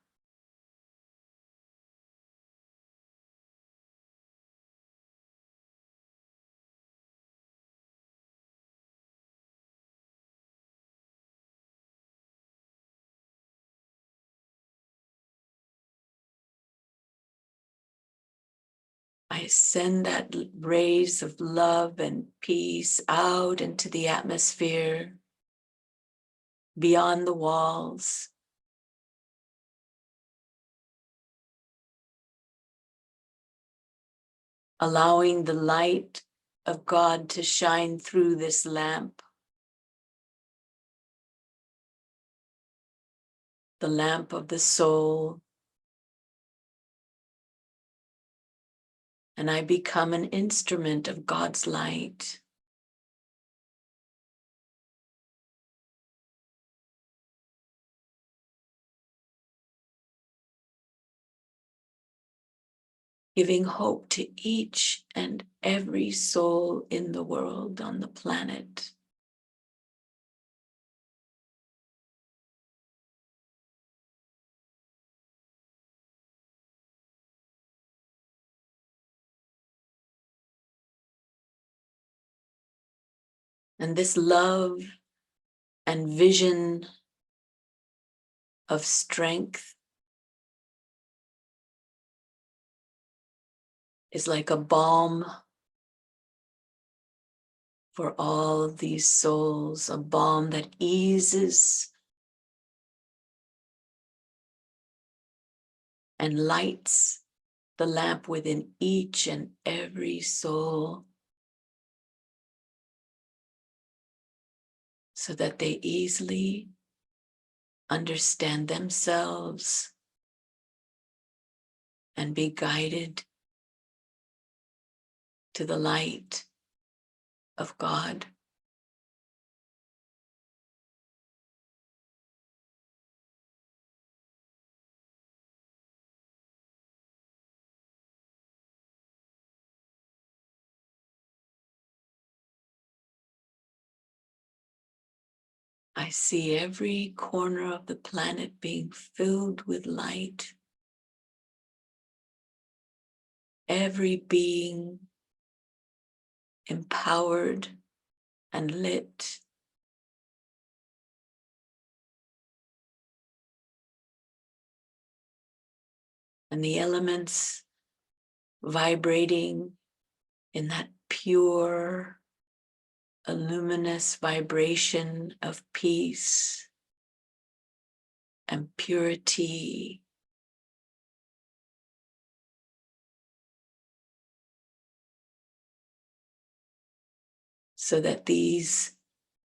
I send that rays of love and peace out into the atmosphere, beyond the walls, allowing the light of God to shine through this lamp, the lamp of the soul, and I become an instrument of God's light. Giving hope to each and every soul in the world, on the planet. And this love and vision of strength is like a balm for all these souls, a balm that eases and lights the lamp within each and every soul, so that they easily understand themselves and be guided to the light of God. I see every corner of the planet being filled with light. Every being empowered and lit. And the elements vibrating in that pure, a luminous vibration of peace and purity. So that these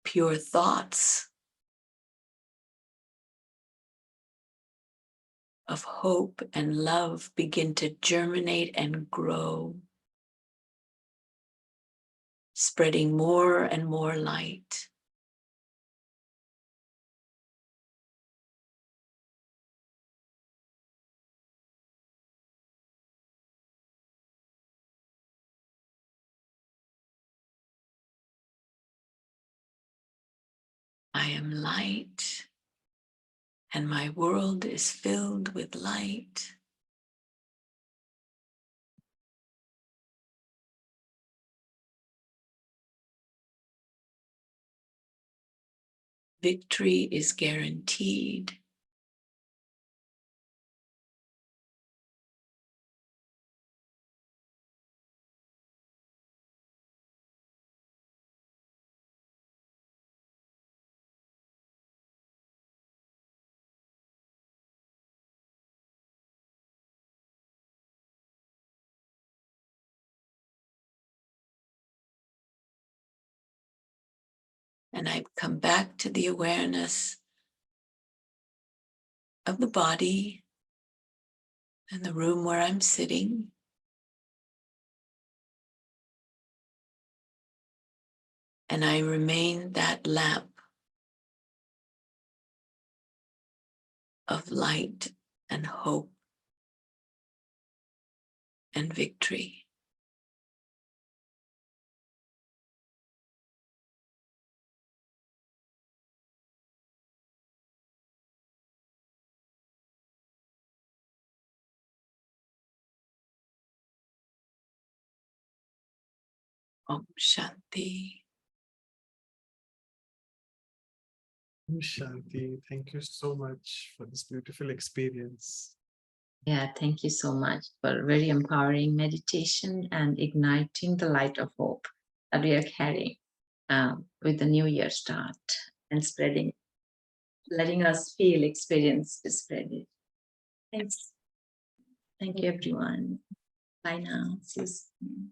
pure thoughts of hope and love begin to germinate and grow, spreading more and more light. I am light, and my world is filled with light. Victory is guaranteed. And I come back to the awareness of the body and the room where I'm sitting. And I remain that lamp of light and hope and victory. Om Shanti. Om Shanti. Thank you so much for this beautiful experience. Yeah, thank you so much for very empowering meditation and igniting the light of hope that we are carrying with the new year start and spreading, letting us feel, experience, spread it. Thanks. Thank you, everyone. Bye now. See you soon.